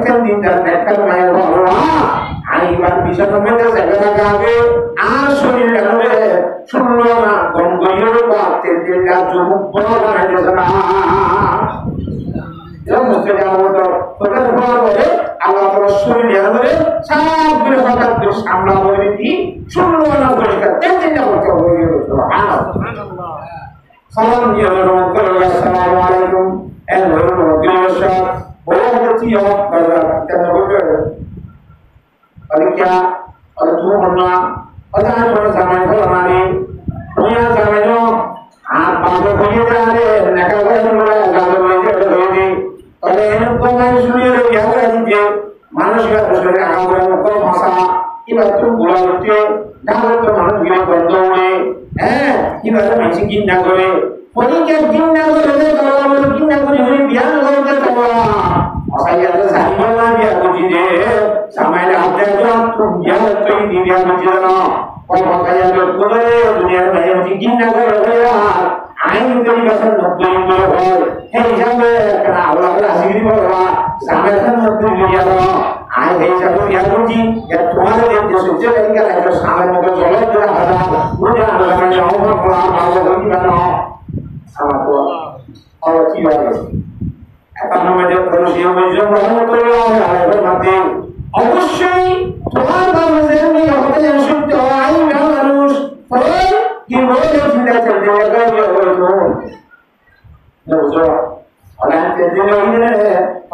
kan internet kan main Allah iba bisa membaca segala kaki asul yang ada semua gonggoyo batin tidak cukup berapa aja sana yang mesti jalan itu betul betul Allah Rasul yang ada sangat berfakat terus amla beriti semua orang berkat tidak bergonggoyo Subhanallah salam ya Rasulullah assalamualaikum and we're going to shop over the tea of the Alikia, or two or not, or that was a man for money. We are Samano, and Papa Puyata, and Nakaway, but I am going to be a young Manusha was very hour Masa, even two Gulati, Nago to Managina Gondole, and he was a Mexican Nagore. Pokoknya gimana boleh kalau gimana boleh biar kalau kita saya ada sama lagi aku jadi sama ada tuh dia tuh di dia macam kalau kayak boleh dunia macam gimana boleh ya aing itu biasa boleh hei jangan kena Allah asing boleh sama kan dia aing itu dia kunci ya Tuhan yang disuruh jadi kan ada sama moga boleh dia ada udah ada macam orang gimana sama Tuhan kalau tidak apa namanya manusia bermati অবশ্যই তোমার বাংলাদেশের মেয়ে হতে যেন সত্য আইন মানুষ ফল কি বলে চিন্তা করতে হবে orang jadi ini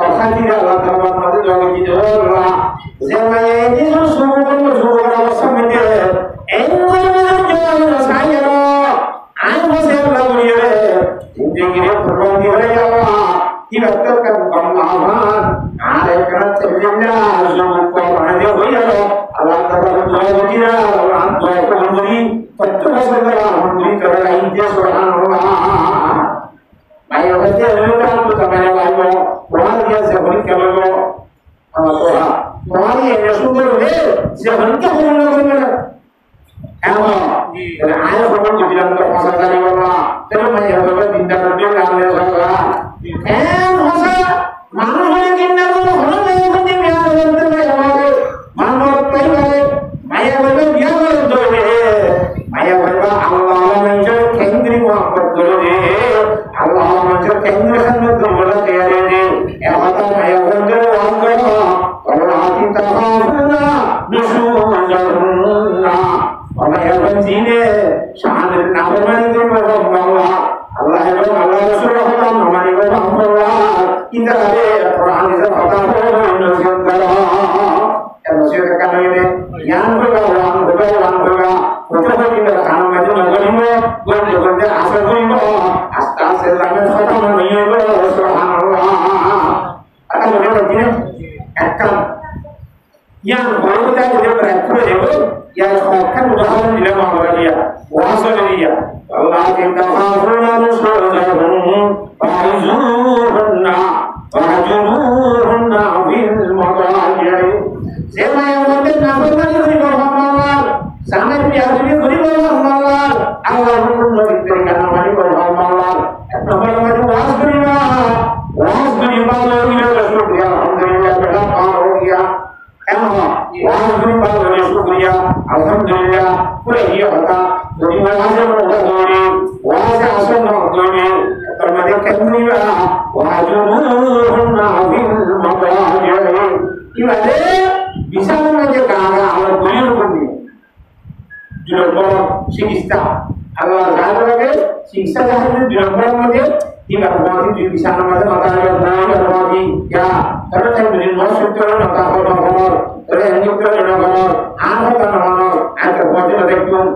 orang tidak lakukan apa juga gitu lah. Zaman ini susu orang sama dia. Enggak jangan saya loh. Aku saya lalu dia. Ini kira perlu dia ya lah. Kita terkan kemahaman. Ada kerana terjadinya suku orang dia boleh loh. Allah terlalu dia orang tua kembali. Tentu saja kembali kerana India Subhanallah. Ayo kita lihat tu sampai lalu, orang dia sebut kalau apa, orang yang sudah le, sebut kalau mana, apa, kalau ayah orang tu bilang tu pasal kali mana, terus macam apa bintang dia namanya sahaja, masa mana orang kita tu orang yang pun dia biar tu macam mana maya berapa biar tu maya berapa Allah menjadi kendri muhabbad tu Allah menjadi kendri sangat berada di sini. Ehwata maya berada wangkara. Allah kita hafuna nusujanna. Maya berjine syahadat nafmani berAllah. Allah Rasulullah namani berAllah. Kita ada Quran itu kata nusujanna. Nusujanna kan ini yang berlawan. Untuk kita kanan maju maju gol asal gol asal zaman kata menyebar Subhanallah. Akan begini akan yang baru kita berproses yang akan udahan di dalam dia wahasa dia Allah kita hafuna nusujanna fahjuruhunna fil madajir siapa yang mungkin nafkah dari Allah sangat biasa dia beri Allah Allah memberikan nama Allah nama was beri Allah ini Rasulullah alhamdulillah berapa was beri Rasulullah alhamdulillah punya kata jadi wahasa mengucapkan wahasa asal mengucapkan termasuk kemuriwa wahjuruhunna fil madajir ini bisa menjaga Allah beri Junabor sikista. Allah Taala siksa jahat junabor mungkin tidak berarti di sana macam mata berarti ya terus yang beri masuk ke dalam mata orang terus yang itu dalam orang apa orang ada wajib ada pun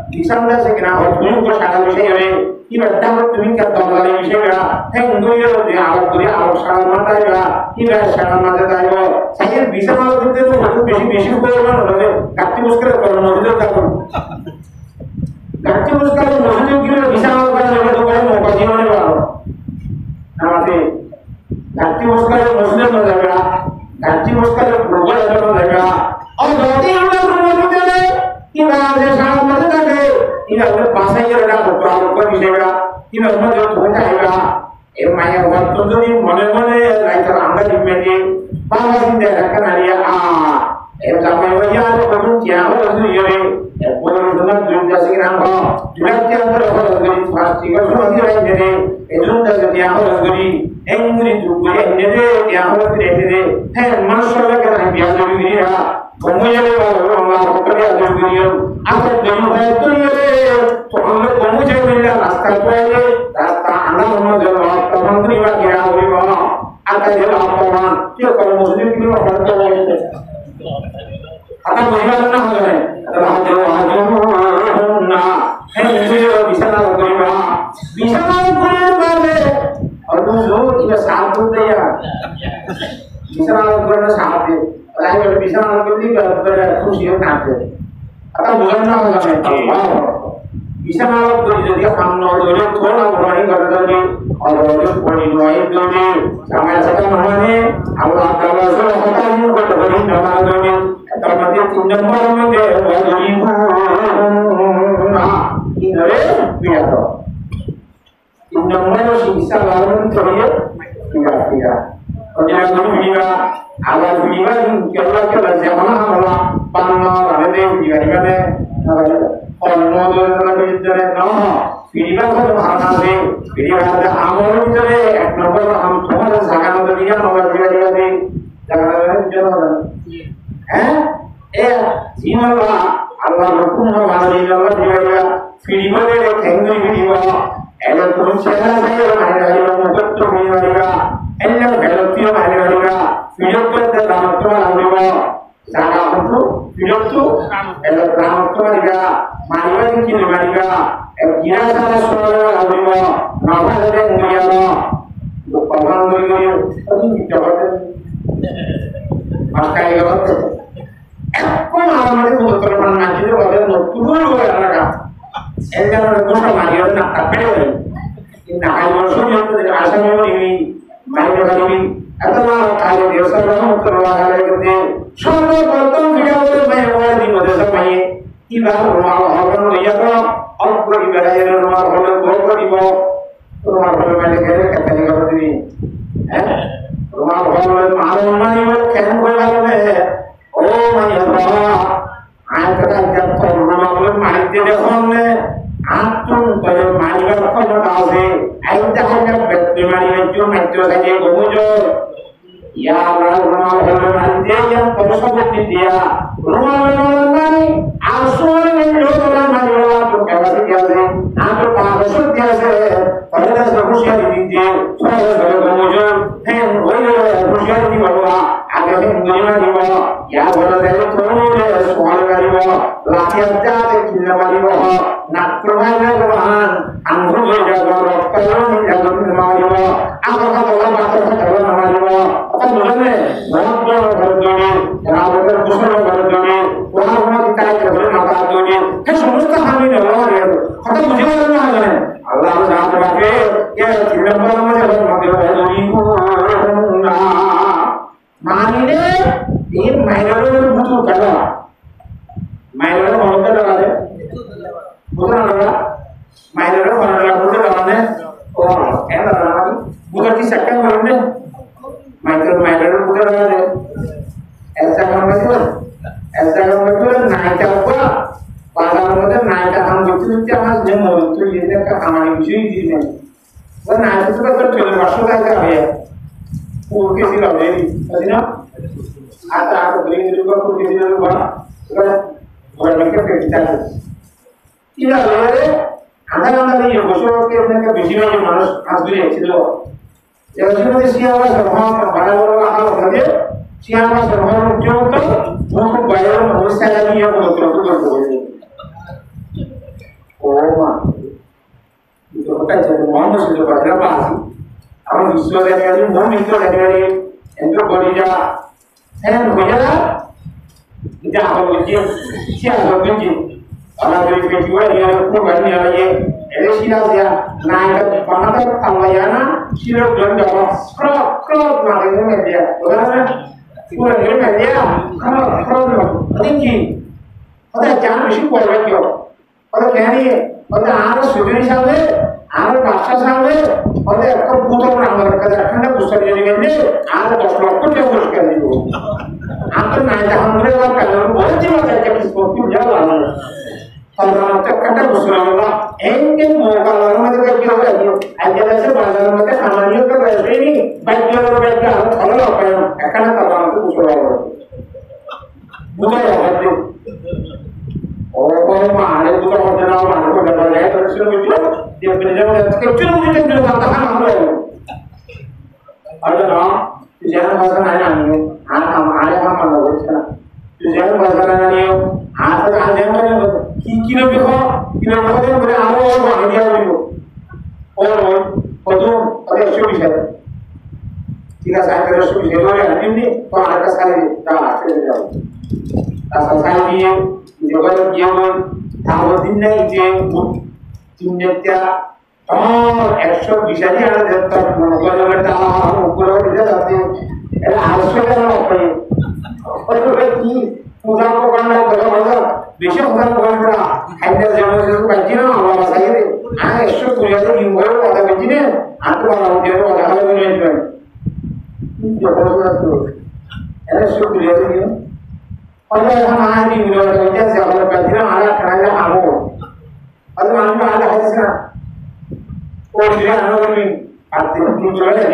di sana sekarang orang pun ada misalnya ini dapat tunjuk gambar misalnya enggak dia awak salah mata ya ini salah mata ya saya bisa malu itu bersih orang kaki muskil kalau mau kaki muskil mau kira bisa malu kalau mau kajian apa nanti kaki muskil muslim menjaga kaki muskil berubah menjaga oh berarti anda berubah menjaga kita ada salah mata tidak ada pasanya ada beberapa misalnya tidak ada juga maya waktu itu mana lain anda dimana pasang dia akan ada sampai wajah ada kerja harus dijual orang dengan juga sekarang juga tiada orang dari pasti kalau dia jadi itu dah dia harus jadi engri juga jadi dia harus jadi masalah kan dia jadi dia kemudian orang kerja jadi apa jadi itu तो हम लोग को मुझे मिला रास्ता पहले रास्ता आना होना जरूर तो हम नहीं बात किया हुई वहाँ आता जब आप वहाँ क्यों करो मुस्लिम क्यों हटते हैं आता महिला ना हो जाए राजो ना है मुझे विशाल कोई वहाँ विशाल कोई बाले और तुम लोग इधर साथ होते यार विशाल कोई ना साथ दे लाइव विशाल कोई नहीं करते खुशी हो ना आता बुरा ना हो जाए bisa malah jadi hamno dulu thoda berani kerja और बड़ी दुआएं दोगे समय सका महाने अल्लाह ताला से होता है को बड़ी नमाज दोगे तब मध्य 3 नंबर में दे वही इधरे पिया तो 3 नंबर शिक्षा लावन चाहिए पिया और जब हम पिया आवाज पिया केवल के जमाना हमारा पाना रहने पिया में और नो दो इधरे ना पिया को भावना से पिया का आमोल इधरे एक नंबर हम थोड़ा सा जाना तो दिया नंबर पिया दे जाना जरूर है ए जीवन का अल्लाह हुकुम हमारे अल्लाह दिया पिया में थेंगे पिया एलो तुम चला से हमारे मुकत तो नहीं आएगा एलो गलतियों हमारे आएगा पिया को दाम तो आएगा सारा हमको पिया तो एलो दाम तो आएगा मानवन की निमाएगा किया सारा सोना आएगा नामा दे मुझे तो पवन दोगे अभी जवाब आकाएगा कौन हमारे को तो पढ़ना चाहिए वाले नौकरी हो रहा है ऐसा तो हमारे ना तपड़े इन आयोजन में आशा में नहीं मायने वाली अतला कार्य व्यवसाय में करवा रहे करते छोटे बर्तन बिगाड़े मैं वाले दिन मदद में कि बार रुमाल हवन लिया तो और पूरी बेराए रुमाल हवन दो करी वो रुमाल हवन में लेके कहते हैं करते हैं रुमाल हवन मालूम नहीं वो कहने को वाले में ओ मैं अल्लाह आज का जब तो रुमाल हवन माइते देखो ने आतुन करे मानिवर को बताओगे ऐसा है जब व्यक्ति मानिवर जो मैं तो सके घूमो या रुमाल हवन माइते जब परसों व्यक्ति दिया रुमाल हवन मानी आसुर में जो बना मानिवर तो कैसे किया से आप तो पागल दिया से पहले से खुशियां दी थी थोड़ा घूमो है वही खुशियां दी बाबा आगे से मुझे दी या बोला दे थोड़े सोहल करी लाखिया जाते किन्ना वाली nak permainan rumahan anggur jaga rokalan jaga rumahnya apa kata orang kata namanya apa namanya orang berdua orang berusaha berdua orang kita kerja mata berdua kan semua kami orang ya kata mudah mana Allah Subhanahu wa taala ya tidak malam aja berdua mani deh ini mainan butuh kada mainan mau kada ada bukan ada mainan orang orang bukan ada orang ada orang bukan disahkan orang deh mainan bukan ada ऐसा करने को नायक apa pada orang naik हम betul jangan jemur itu ini kan hamaran cuci ini वो नायक itu kan terjadi masuk aja ya पूर्वी sih lah ini tadi na आता aku beli itu kan पूर्वी sih lah kan orang mereka kita tidak boleh anda ini bosor ke mereka bisnis yang harus asli itu jadi siapa semua para orang hal kerja siapa semua jodoh mau bayar mau salary yang betul oh mah itu apa jadi mau sudah bayar pasti orang bisa dari mau itu dari itu kerja kerja tidak apa kerja siapa kerja orang berjual yang kurang ya ini siapa dia naik pantai Talayana siapa belanja crop makanya dia orang kurang dia crop tinggi ada jangan mesti kuat yo ada kali ada आर सुधीर साहब आर बादशाह साहब ada एक पुत्र नाम रखा रखना दूसरे जगह में आर 10 लाख को जो पुरस्कार दियो आप नाम हमरे का कलर बहुत ही मजा के किसको क्यों जावा orang terkadang berselama engkau mau kalau orang itu kira lagi aja dah sebagai orang itu namanya ke berarti ini bagi orang kalau apa yang akan terang itu berselama bukan apa oh mana bukan orang mana bukan orang lain berselama itu dia berjalan kecil mungkin dia katakan apa ada orang jangan bahasa nanya ni ada apa mau cakap jangan bahasa nanya ada yang kilo देखो बोले आरो और बढ़ गया देखो और तो अरे 120 है ठीक है साइड का 120 है और नहीं तो आर का साइड का चले जाओ तासा साइड ये जगह ये था वो दिन नहीं जे তিনটা তোমার 120 হাজার দেবতার মনে করে বেটা উপরে উঠে যাচ্ছে এটা আসলে কেন ওই কি পূজা প্রকাণ্ড করে বলো বেশি পূজা প্রকাণ্ড খাইতে যেমন পাচ্ছি না আমার বাসায় আর 120 হাজার কি বলে কথা বলছি না আর তো ভালো হচ্ছে কথা ভালো বলে যাবেন এটা 120 হাজার কি और हम आज भी मिलोगे जैसे हमारे पैसे ना आला खाना आमो और हम आला है इसका और मेरा अनुभव में आते हैं कि जो है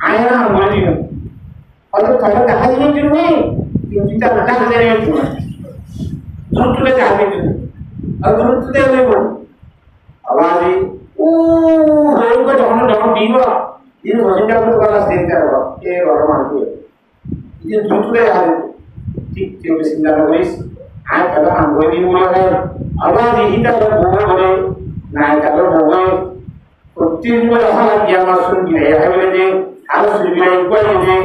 आया ना हमारी और तो थोड़ा कहा ही नहीं नहीं क्योंकि तो बता दे रहे हैं दूर तुले जाते हैं और दूर तुले नहीं वो आवाज़ ओ हम को जो हम बीवा ये वजन का तो वाला स्टेज का ये वाला मानते हैं ये दूर तुले जाते हैं ठीक ठीक बिस्मिल्लाह नगरीस आय कला अंगोली मुलाकाय आवाज ही तर बोले बोले नाय कला बोले कुत्ती मुला हाला किया मासूम की है हमें दे हाउस लिया कोई दे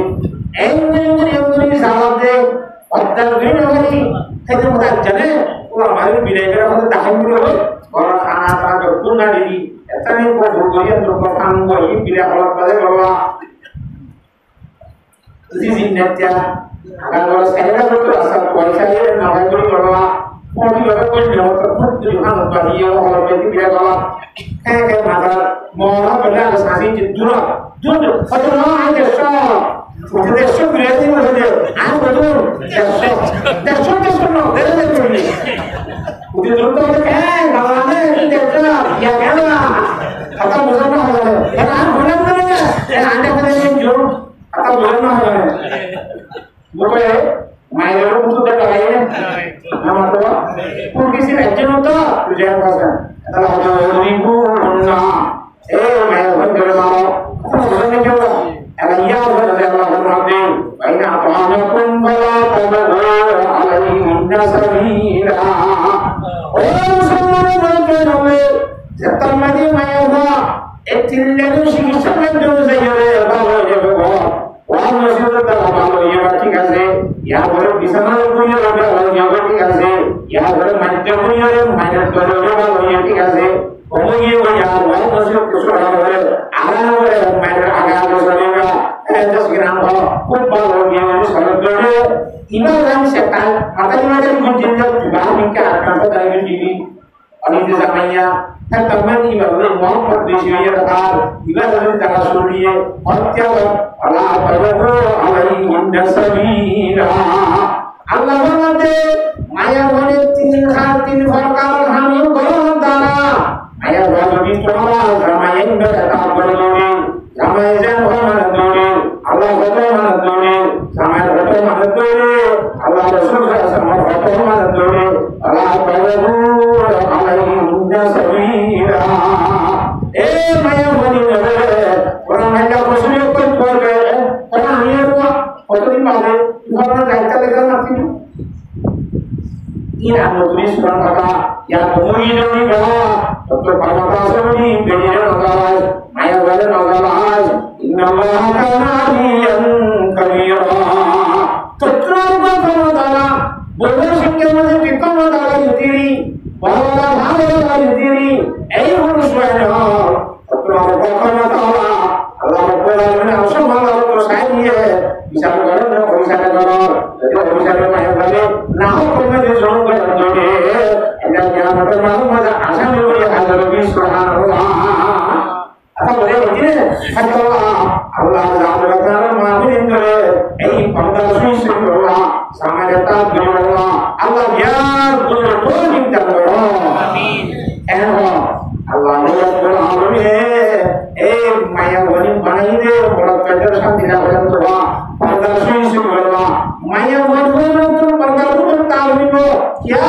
एंगल साहब दे अत्तर दिन हमारी है तो मत जाने और हमारे बिना करा मत दाहिन बोले और खाना का जो पुना दी इतना ही को भूल तो को खान को ही बिना हालत बदल गया इसी नत्या kalau saya betul asal kuat saya nak beri bahwa mau juga pun jauh terput tujuan bagi yang kalau berarti dia kalau kayak mata mau pada asasi jujur jujur betul ada so kita so berarti macam aku betul dah so dah betul ni udah betul kan kalau ada kita ya kan atau bukan apa ya kan bukan ya anda kena jujur atau bukan apa bouquet मायरे को तो देखा है ना मतलब वो किसी राज्य में तो तुझे पता है अल्लाह तो नीबू ना मैं बंद कर मारो तो बोलने क्यों अल्लाह या अल्लाह रब्बी बैना तानकुम फला तबगु अलैहिम सबीला ओ मुसलमान बंदों में जब तक मैं हुआ एक चिल्ले शिक्षा में जो सही बाबा ये बाबा वहाँ मस्जिद का बाबा ये ठीक है यहाँ पर बिसमान पुण्य लगा ये ठीक है यहाँ पर मध्य पुण्य माइनस करो ये ठीक है वो ये वो यहाँ वहाँ मस्जिद कुछ रहा है आराम है माइनस आगे चलेगा ऐसा ग्राम हो खूब बाल हो गया वो सब जोड़े इमाम सेक्टर आता है ना कुछ जिंदा बाहर निकल आकर तो दायरे टीवी और इधर जामाया है तमाम इमाम वहाँ पर देशियों का इधर उधर जगह सुनिए और क्या अल्लाह तबगु अलैहिम सबीला अल्लाह वंदे माया वने तीन प्रकार हम करो तारा माया वने तोरा रामायण में का बोलोगे रामायण मन दोगे अल्लाह वने मन दोगे रामायण वने मन दोगे अल्लाह रसूल सल्लल्लाहु मन दोगे अल्लाह तबगु अलैहिम सबीला ए माया वने और माया को Otro padre, no habrá gaita de gran martillo. Y la noticia es una cosa, ya como yo no digo, otro para pasar ni venir a las, maya vale no las, y no va a ganar ni en camino. Otro para dar, volver sin que no se pique como dar la yudiri, para dar la yudiri, ellos no sueñan. Otro para dar, Allah berfirman, "Asma'a al-Qur'aniyya." Bisa berdoa, bisa berdoa. Jadi bisa berdoa. Nah, kalau dia zoom berdoa, ada yang berdoa, ada asal dia ada lebih subhanallah. Apa boleh begini? Allah berfirman, "Maafin ini pandang suci Allah, sama datang Allah. Allah biar betul kita berdoa." Amin. Allah berfirman, माया वनी बनाई दे बड़ा कदर शांति ना बदल तो पर्दा सुई बोलवा माया वनी तो पर्दा तो ताल को क्या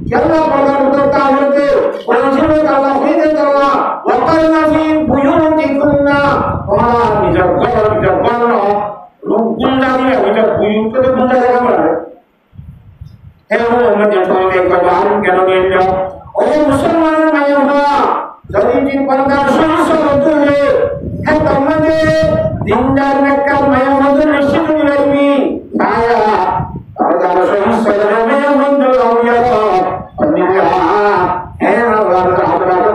ना पर्दा तो ताल के वंशी में ताला हुई दे ताला वकलना भी बुयुतिकुन्ना वहां निजर बनो रुकुंडा भी निजर बुयुत तो गुंडा जगह मारे है वो मत तो एक बार के लो ओ मुसलमान माया हुआ jadi di pandang susah tu le, kata mana dindar mereka maya mandu nasibu lagi, saya pandang susah le maya mandu awalnya, pernikahan, orang orang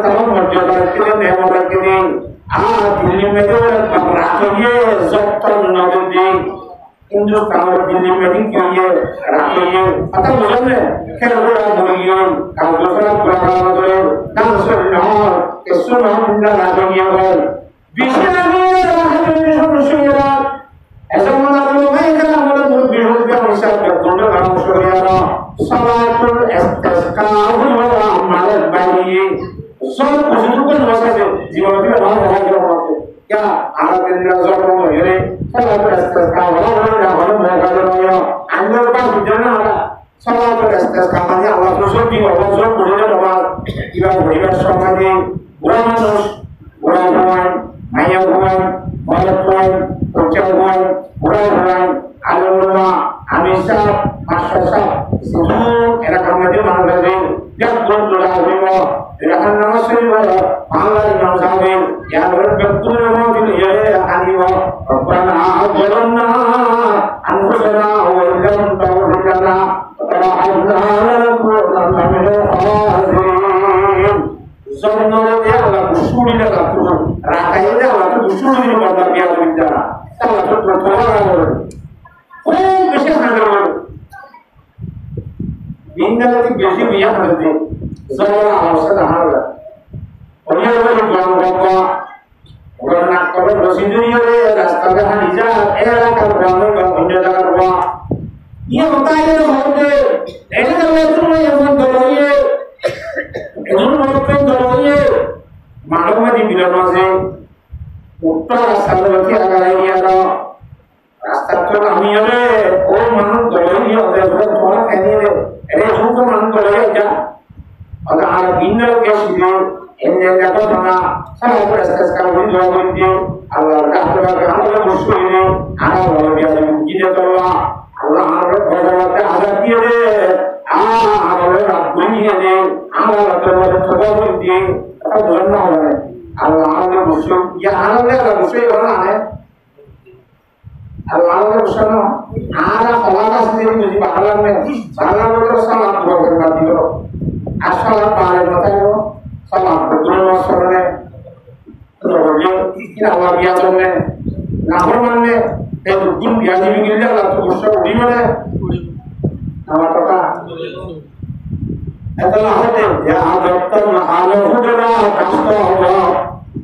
Hindustan Hindi meeting kiriye rakiye atau bukannya kerja berian kalau surat beragama dan sunnah kesunnah benda rakiye ber bisa lagi rakiye ऐसा माना तो मैं क्या माना तो बिल्कुल क्या हिसाब कर दोनों काम शुरुआरा salatul istisqa हुआ हमारे बाई सब कुछ तो कर सकते जीवन में बहुत बड़ा क्या होता है क्या आला के लिए ज़रूर हो ये salatul istisqa वाला मैं कर रहा हूँ अंदर का विजन आला salatul istisqa माने अल्लाह तो सब भी अल्लाह सब बोले ना बात इधर बोले समाधि बुरा मानुष बुरा भगवान माया भगवान मालक भगवान उच्च भगवान बुरा भगवान alumna amisa masasa itu era kamade mangalade yang kontrol agama era nama sirwa mangala namsabe yang berbetul nama dia aniwa rabbana ajarna anfusana wa lam tawfirna rabbana lakum min al-khairin zanna ya la usuli la tu rakayna la tu usuli la barbiya bidara salah tu kontrol Oh, bisa handal. Binggal itu biasa biaya handal. Semua harus ada handal. Orang orang yang berapa, orang nak kalau bersinjuri ada rasa kan ija, era kan orang yang punya jaga berapa. Ia bertanya bahwa era kalau itu yang mendorongnya, itu mendorongnya, maklum di bilan masih, utara sahabat yang agak ada. रास्ता तो हम ये ओ मन दोली होते हैं थोड़ा कहने दे अरे झूठ मन दोली क्या अगर आप बिंदर के सीधे इन्हें क्या बना सब पर रास्ता का भी जो बनती अल्लाह का अल्लाह मुश्किल है आना वाला भी आज मुझे तो अल्लाह हमारे भगवान के आजाद दिए दे हमारे दुनिया ने हमारा तो बनती अब बनना है अल्लाह ने मुश्किल ये अल्लाह मुश्किल बना है Allah bersama ada Allah sendiri jadi pahalanya salah bersama dua berbagi itu asal pahala itu sama betul masalahnya terus ini Allah biasanya nafrmannya itu pun biasa begini lah tuh bersama di mana nama kata itulah hati ya dokter mahalah hudara kasta Allah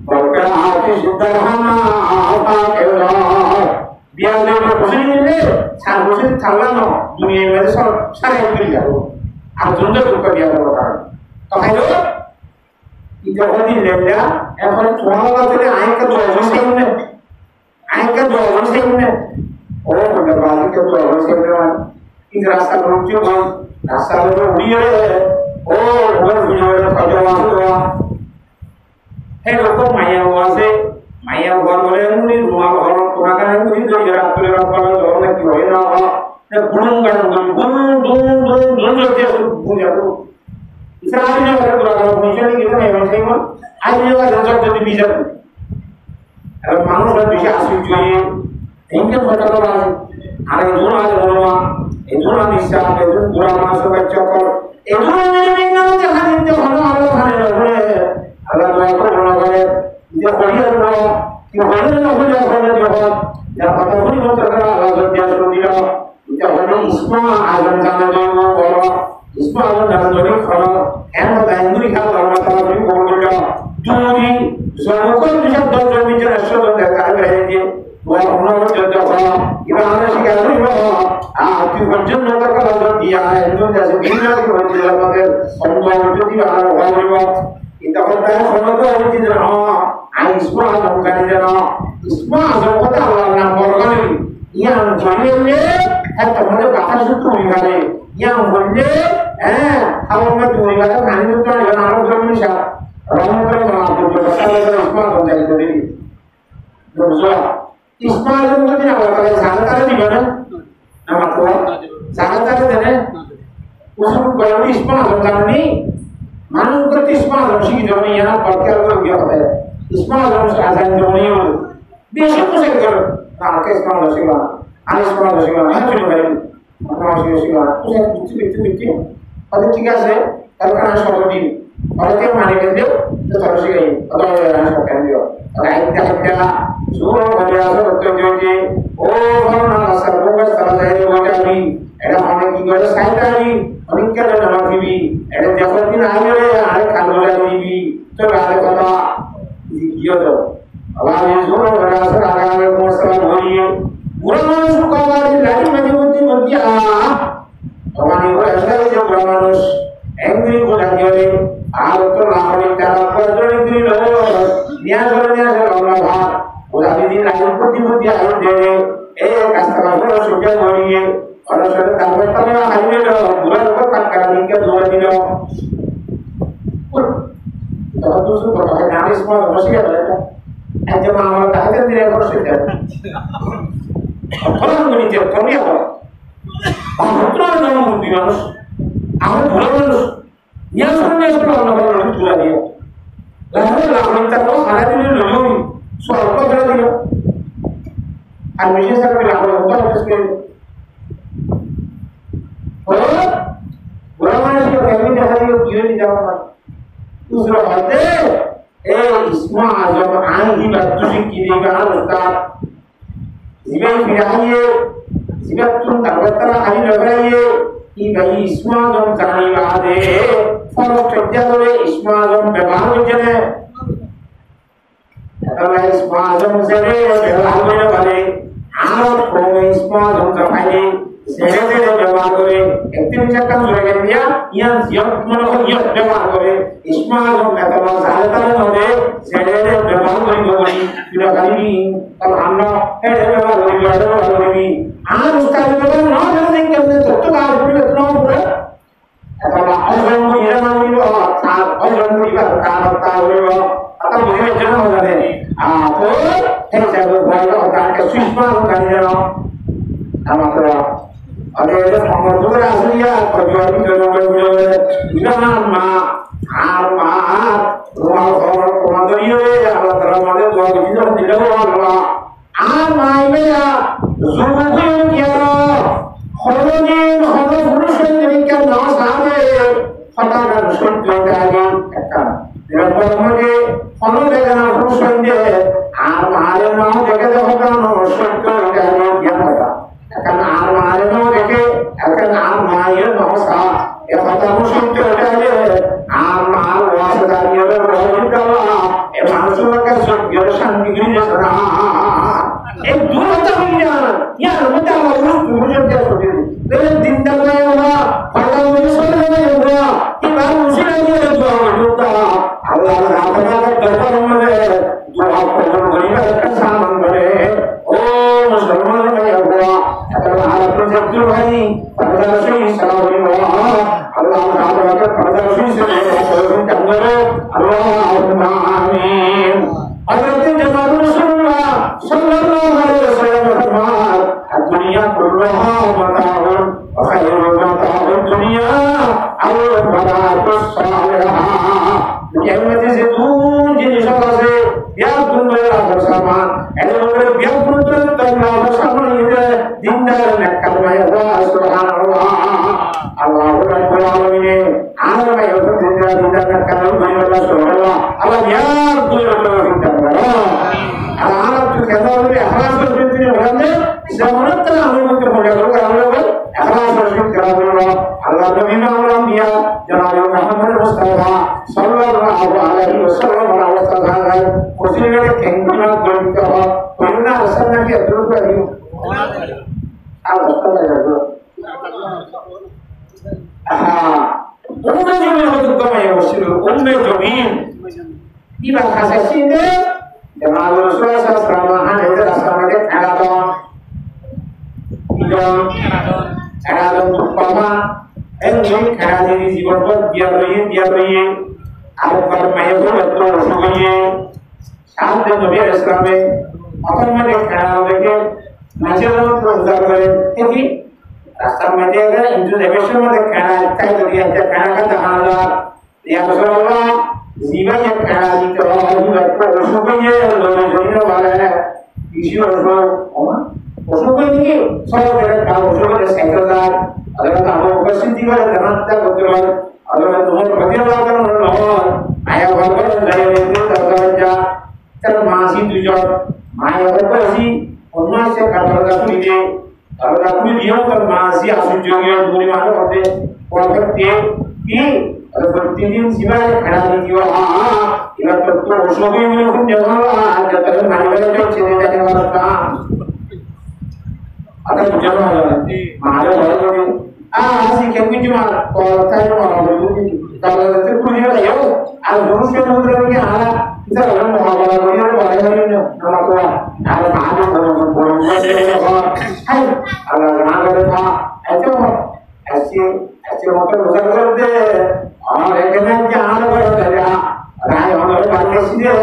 berkata sederhana apa kelah biar dia bersih ni, saya bersih thanglah no, dunia ini macam saya beri jago, arjun tu juga biar dia bertahan. तो है लोग इधर होती लेंगे ऐसा थोड़ा सा तो आए का दो से उन्हें और बंगाली का दो से उन्हें इस रास्ता पर क्यों हम रास्ता पर उड़ी है और वो वीडियो में खजवा हुआ है लोगों माया हुआ बोले उन्हीं रुमाल और पुराना का उन्हीं जो जरा अपने वाला जो है कि वही ना हो ने बुलंगा बुलंग लेते हैं बुलंगा तो इसराइल ने वाला पुराना मिशन की कितना है वैसे वो आज ये वाला जब तक बीजर अब मानो का विषय आसिफ जो है इनके फटका वाला आने दूर आ रहा है दूर आने से आप दूर पूरा मास बच्चों को दूर में ना जहाँ इनके खाना खाने लगे अल्लाह दुआ को बना करे ये बढ़िया रहा कि हमारे ना हो जाए खाने के बाद या पता नहीं होता है अल्लाह जब दिया तो दिया जब हम इसमें आजम जाने जो और इसमें आजम जाने जो नहीं खाना है ना बैंगनी खा लगा था भी बोल दिया दूरी ज़रूर विषय दो जो भी जरा शब्द देखा रहेंगे वो हम लोग जब जब इबादत शिकार नहीं हुआ आपकी वजन न कर कर दिया है जो जैसे बिना के वजन लगा के हम लोग जो दिया है वो हुआ इतना होता है हम लोग को चीज़ हाँ इसमें आजम करने देना इसमें आजम को तो अल्लाह नाम बोलने yang boleh teman kata suatu negara yang boleh awak macam negara kan itu kan yang orang orang Malaysia orang orang orang berbahasa Islam menjadi sendiri. Dosa Islam itu mungkin awak kalau sangat ada di mana nama tua sangat ada di mana usul kalau Islam macam ni mana berarti Islam mesti dunia berkah orang dia ada Islam harus ada dunia biasa pun saya Kes kalau sih anis kalau sih hati baik, kalau sih saya betul. Ada tiga saya, kalau kan soal ini, kalau dia mana kerja, tetap sih ini, atau anis pakai dia. Kalau kita kerja, semua kerja betul jadi, oh kalau nak asal bukan ya Tomani ko asa jo brahmanus engri ko lagiyore আর তো লাহরি তারা পর্যন্ত দিল নিয়া আমরা ভাত ওরা দিন আগে প্রতিপত্তি আয়োজন দেবে এই কাজটা বড় সুযোগ হইয়ে ওরা সাথে তারপর তারা হাইবে দুবার উপর টাকা দিকে দুবার দিল তখন তো শুরু করতে না আমি সময় বসিয়ে বলে একজন আমার টাকা দিয়ে বড় সুযোগ ফলন নিতে কমিয়া বড় পুত্র নাম মুক্তি মানুষ আমার ভালো মানুষ yang sebenarnya orang-orang itu juga dia. Lalu minta kau ada di dulu, soal kau berarti dia. Admission saya bilang orang tua harus ke. Oh, orang mana sih orang ini dah dia kira di jalan. Usra batte, isma azam anggi batu sih kiri kan ustad. Siapa firaiye, siapa tuh terbetul hari lebaran भाई इस्मागम जाने वाले follow करते हुए इस्मागम व्यवहार होते अगर इस्मागम से व्यवहार होने वाले आरोप को इस्मागम करवाएंगे सेरे व्यवहार करे एक दिन चक्कर जुड़ेगा दिया यहाँ जब मन को यह व्यवहार करे इस्मागम में तो ज़्यादा होने सेरे व्यवहार करेंगे फिर कभी तब हम लोग व्यवहार करेंगे आज उसका व्यवहार ना करने के लिए तो आज भी इतना बुरा अगर औरंग को ये ना मिलो औरंग को ये होता है वो अतः मुझे जन्म हो जाते तो है जब वो होता है सुष्मा हो जाने ना हम तो अरे ये हम दूसरा असलिया परिवार की तरह में इतना आमा रुआ और कुमारियों ये अल्लाह ताला माने दुआ की तरफ दिलो अल्लाह आमा में या जुबुन क्या हरोजीन हरो पुरुषन जिनका नाम आवे फटाना सुन जोड़ागे कक्का जब मुझे हरो देखना पुरुषन जे आमारे नाम देखे तो होगा ना सुन जोड़ागे क्या होगा कक्का आमारे नाम देखे कक्का आमाये नाम सा ये फटाना सुन जोड़ागे आमार वासदारियों में रोज कला ये मानसून का सुन जोड़ शांति की जगह एक दूरता मिलना यार मुझे वो मुझे क्या सोचे लेकिन दिन तक में हुआ पता मुझे सोचने में हुआ कि मैं उसी ने ये दुआ करता अल्लाह रात का दरबार में दुआ करने वाली का सामान बने ओ मुसलमान में हुआ अगर भारत में जब जो भाई पता से सलाम हुआ अल्लाह रात का पता से जंगल अल्लाह आमीन हज़रत जमाल रसूलुल्लाह सल्लल्लाहु अलैहि वसल्लम फरमाया दुनिया कुल्लुहा मताउन व खैरुल मताउद दुनिया अल बरातुस सालिहा जन्नत से दूर जिन जगह से या दुनिया bersama elok biar pun tanpa bersama ini dindar nakal maya subhanallah Allahu rabbul alamin alam maya dindar nakal maya subhanallah Allah biar pun tanpa alam tu kata orang ikhlas berfirman orangnya zaman telah mengutuk mereka orang ikhlas berfirman Allah Nabi Muhammad Janab Muhammad Mustafa sallallahu alaihi wasallam orang kursi में केंद्र में तो corona असर ना के दूर पर ही अब असर लगा दो हाँ उनमें जो मैं होता तो मैं वो शुरू उनमें जो भी इबा खासी ने जमाल रसूल सल्लल्लाहु अलैहि वसल्लम के खाना तो इधर खाना तो पापा एंजॉय खाना जी जीवन पर दिया रही है आप पर मैं वो तो रसूल साथ में नबी इस्लाम में अपन में देखना होगा नेचुरल प्रोग्राम में कि रास्ता में देखा इंटरनेशनल में देखना क्या कर दिया क्या खाना का दहाड़ा या रसूलुल्लाह जीवन ये खाना जी तो ये रसूल को ये लोगों वाला है इसी रसूल को नहीं सब तरह का रसूल के सेक्रेटरी अगर हम उपस्थिति वाले धर्मता होते हैं अगर तुम्हारे बच्चे लोग आया वाला Kalau masih tujuan, maya apa sih? Orang masih kalau aku ini, kalau aku dia kalau masih asal juga dulu mana pada orang ketiak, ki kalau bertinju siapa kerana jiwa, kita terus lagi mungkin jangan ada terus mana ada cerita jangan orang. ada jalan ada orang si kami cuma kalau tahu orang itu kalau itu punya ya ada bonus yang mungkin ada kita orang mau orang ini nama tua ada mana orang hai ada mana ada ऐसे motor गुजर करते और एक दिन जहाँ पर चला राय हमारे बात सीधे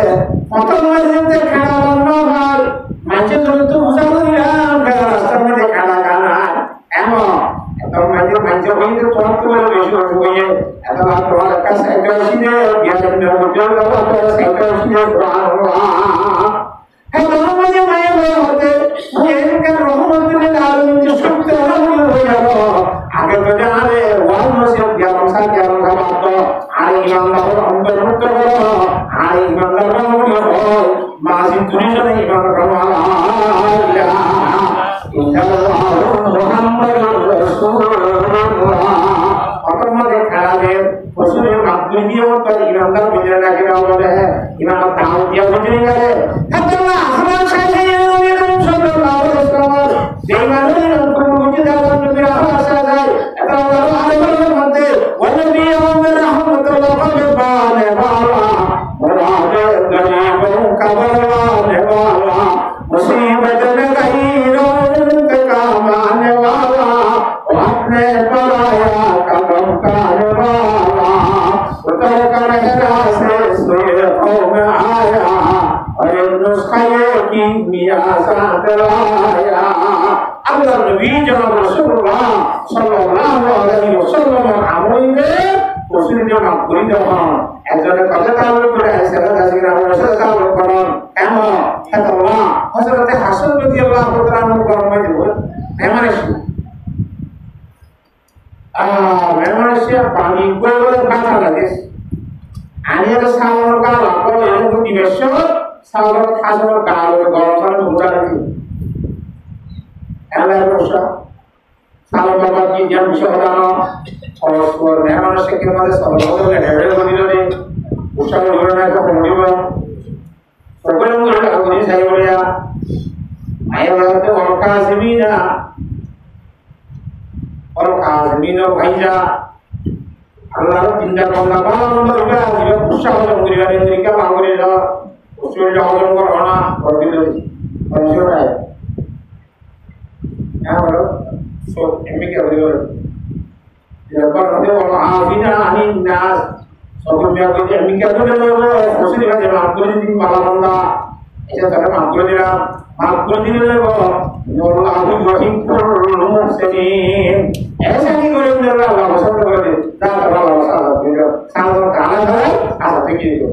मोटर में से खाना बनना भाई मैंने तो गुजर दिया मेरा रास्ता में खाना खाना एमो तो मैंने वही तो थोड़ा तो मेरे विषय हो गई है ऐसा बात थोड़ा का साइकिल सीधे बिहार में गुजर लगा तो साइकिल सीधे है दोनों मुझे मैं होते ये इनका रोहमत ने डाल मुझे सुख हो जाओ आगे तो जाने वाल मस्जिद क्या बात तो आए ईमानदार अंदर मुक्त करो आए ईमानदार हो माजी दुनिया में ईमानदार वाला मुहम्मद रसूलुल्लाह ऑटोमेटिक खड़ा है उसने मातृदियों पर ईमानदार गुजरना के वाले है ईमानदार दाऊद या गुजरेगा है अल्लाह हमारा शायद ये नबी सल्लल्लाहु अलैहि वसल्लम बेईमानी को मुझे दावा नबी आशा है अल्लाह आलम मत वनबी और रहमतुल्लाह के बाने वाला मुराद गरीबों का बरवाने वाला मुसीबत में गहीरों का माने वाला अपने पराया का गमकाने वाला उतर कर रास्ते से में आया और नुस्खे की मियां साथ लाया अल्लाह नबी जनाब रसूलुल्लाह सल्लल्लाहु अलैहि वसल्लम আমলে মুসলিম জন পরিচিত হন একজনের কথা তাহলে করে সেটা দাসিরা রসুল তাআলা বলেন এমন আল্লাহ হযরত হাসান রাদিয়াল্লাহু তাআলা বর্ণনা দিবেন মেমোরিশিয়া পানি বলে কথা লাগে আনিয়া সামর গাল আপন এরকম দিবেশ সামর খাসর গাল গরম মুড়া লাগে এলা রসা সামর বাবা কি জ্ঞান সহদানো और मेहमान से के मारे सब लोग ने ढेरे बनी रे उषा लोग ने का होड़ीवा सबले लोग ने होड़ी सही होड़िया आया लगते और का जमीन भाईजा अल्लाह जिंदा करना बाला नंबर का जीव उषा लोग ने रे के मांगरे जा उसे जाओ को होना और दिलो और जो है क्या बोलो सो एमपी के बोलो Lepas nanti orang afina anin nas, sebelum dia kerja mikir tu dia lepas, mesti dia kerja makhluk ini malam anda, itu kerana makhluk ini lepas, Allah aku masih perlu sedih, ऐसा नहीं करो मेरा Allah मसला करते, dah kerana Allah salah, dia salah kalah dah, asal fikir itu,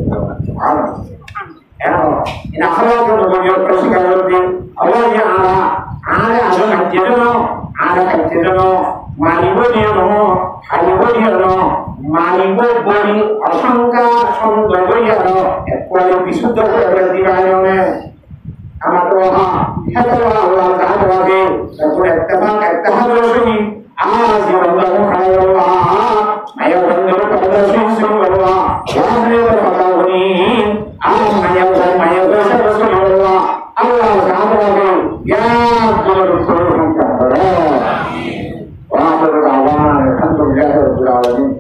ini akhlak itu bagaimana persikap itu, Allah yang ada kajian मालिबो नियम हालिबो नियम मालिबो बड़ी असंका संदर्भ यार एकवाले विशुद्ध कर दिवायो में हमारे वहाँ हेतु अल्लाह ताला वाके तो इत्तेफाक रोशनी आज ये बंदा को खाए अल्लाह आया बंदे को प्रदर्शन सुन अल्लाह वासने को पता नहीं आज माया को सब अल्लाह ताला वाके या गुरु الحمد لله رب العالمين.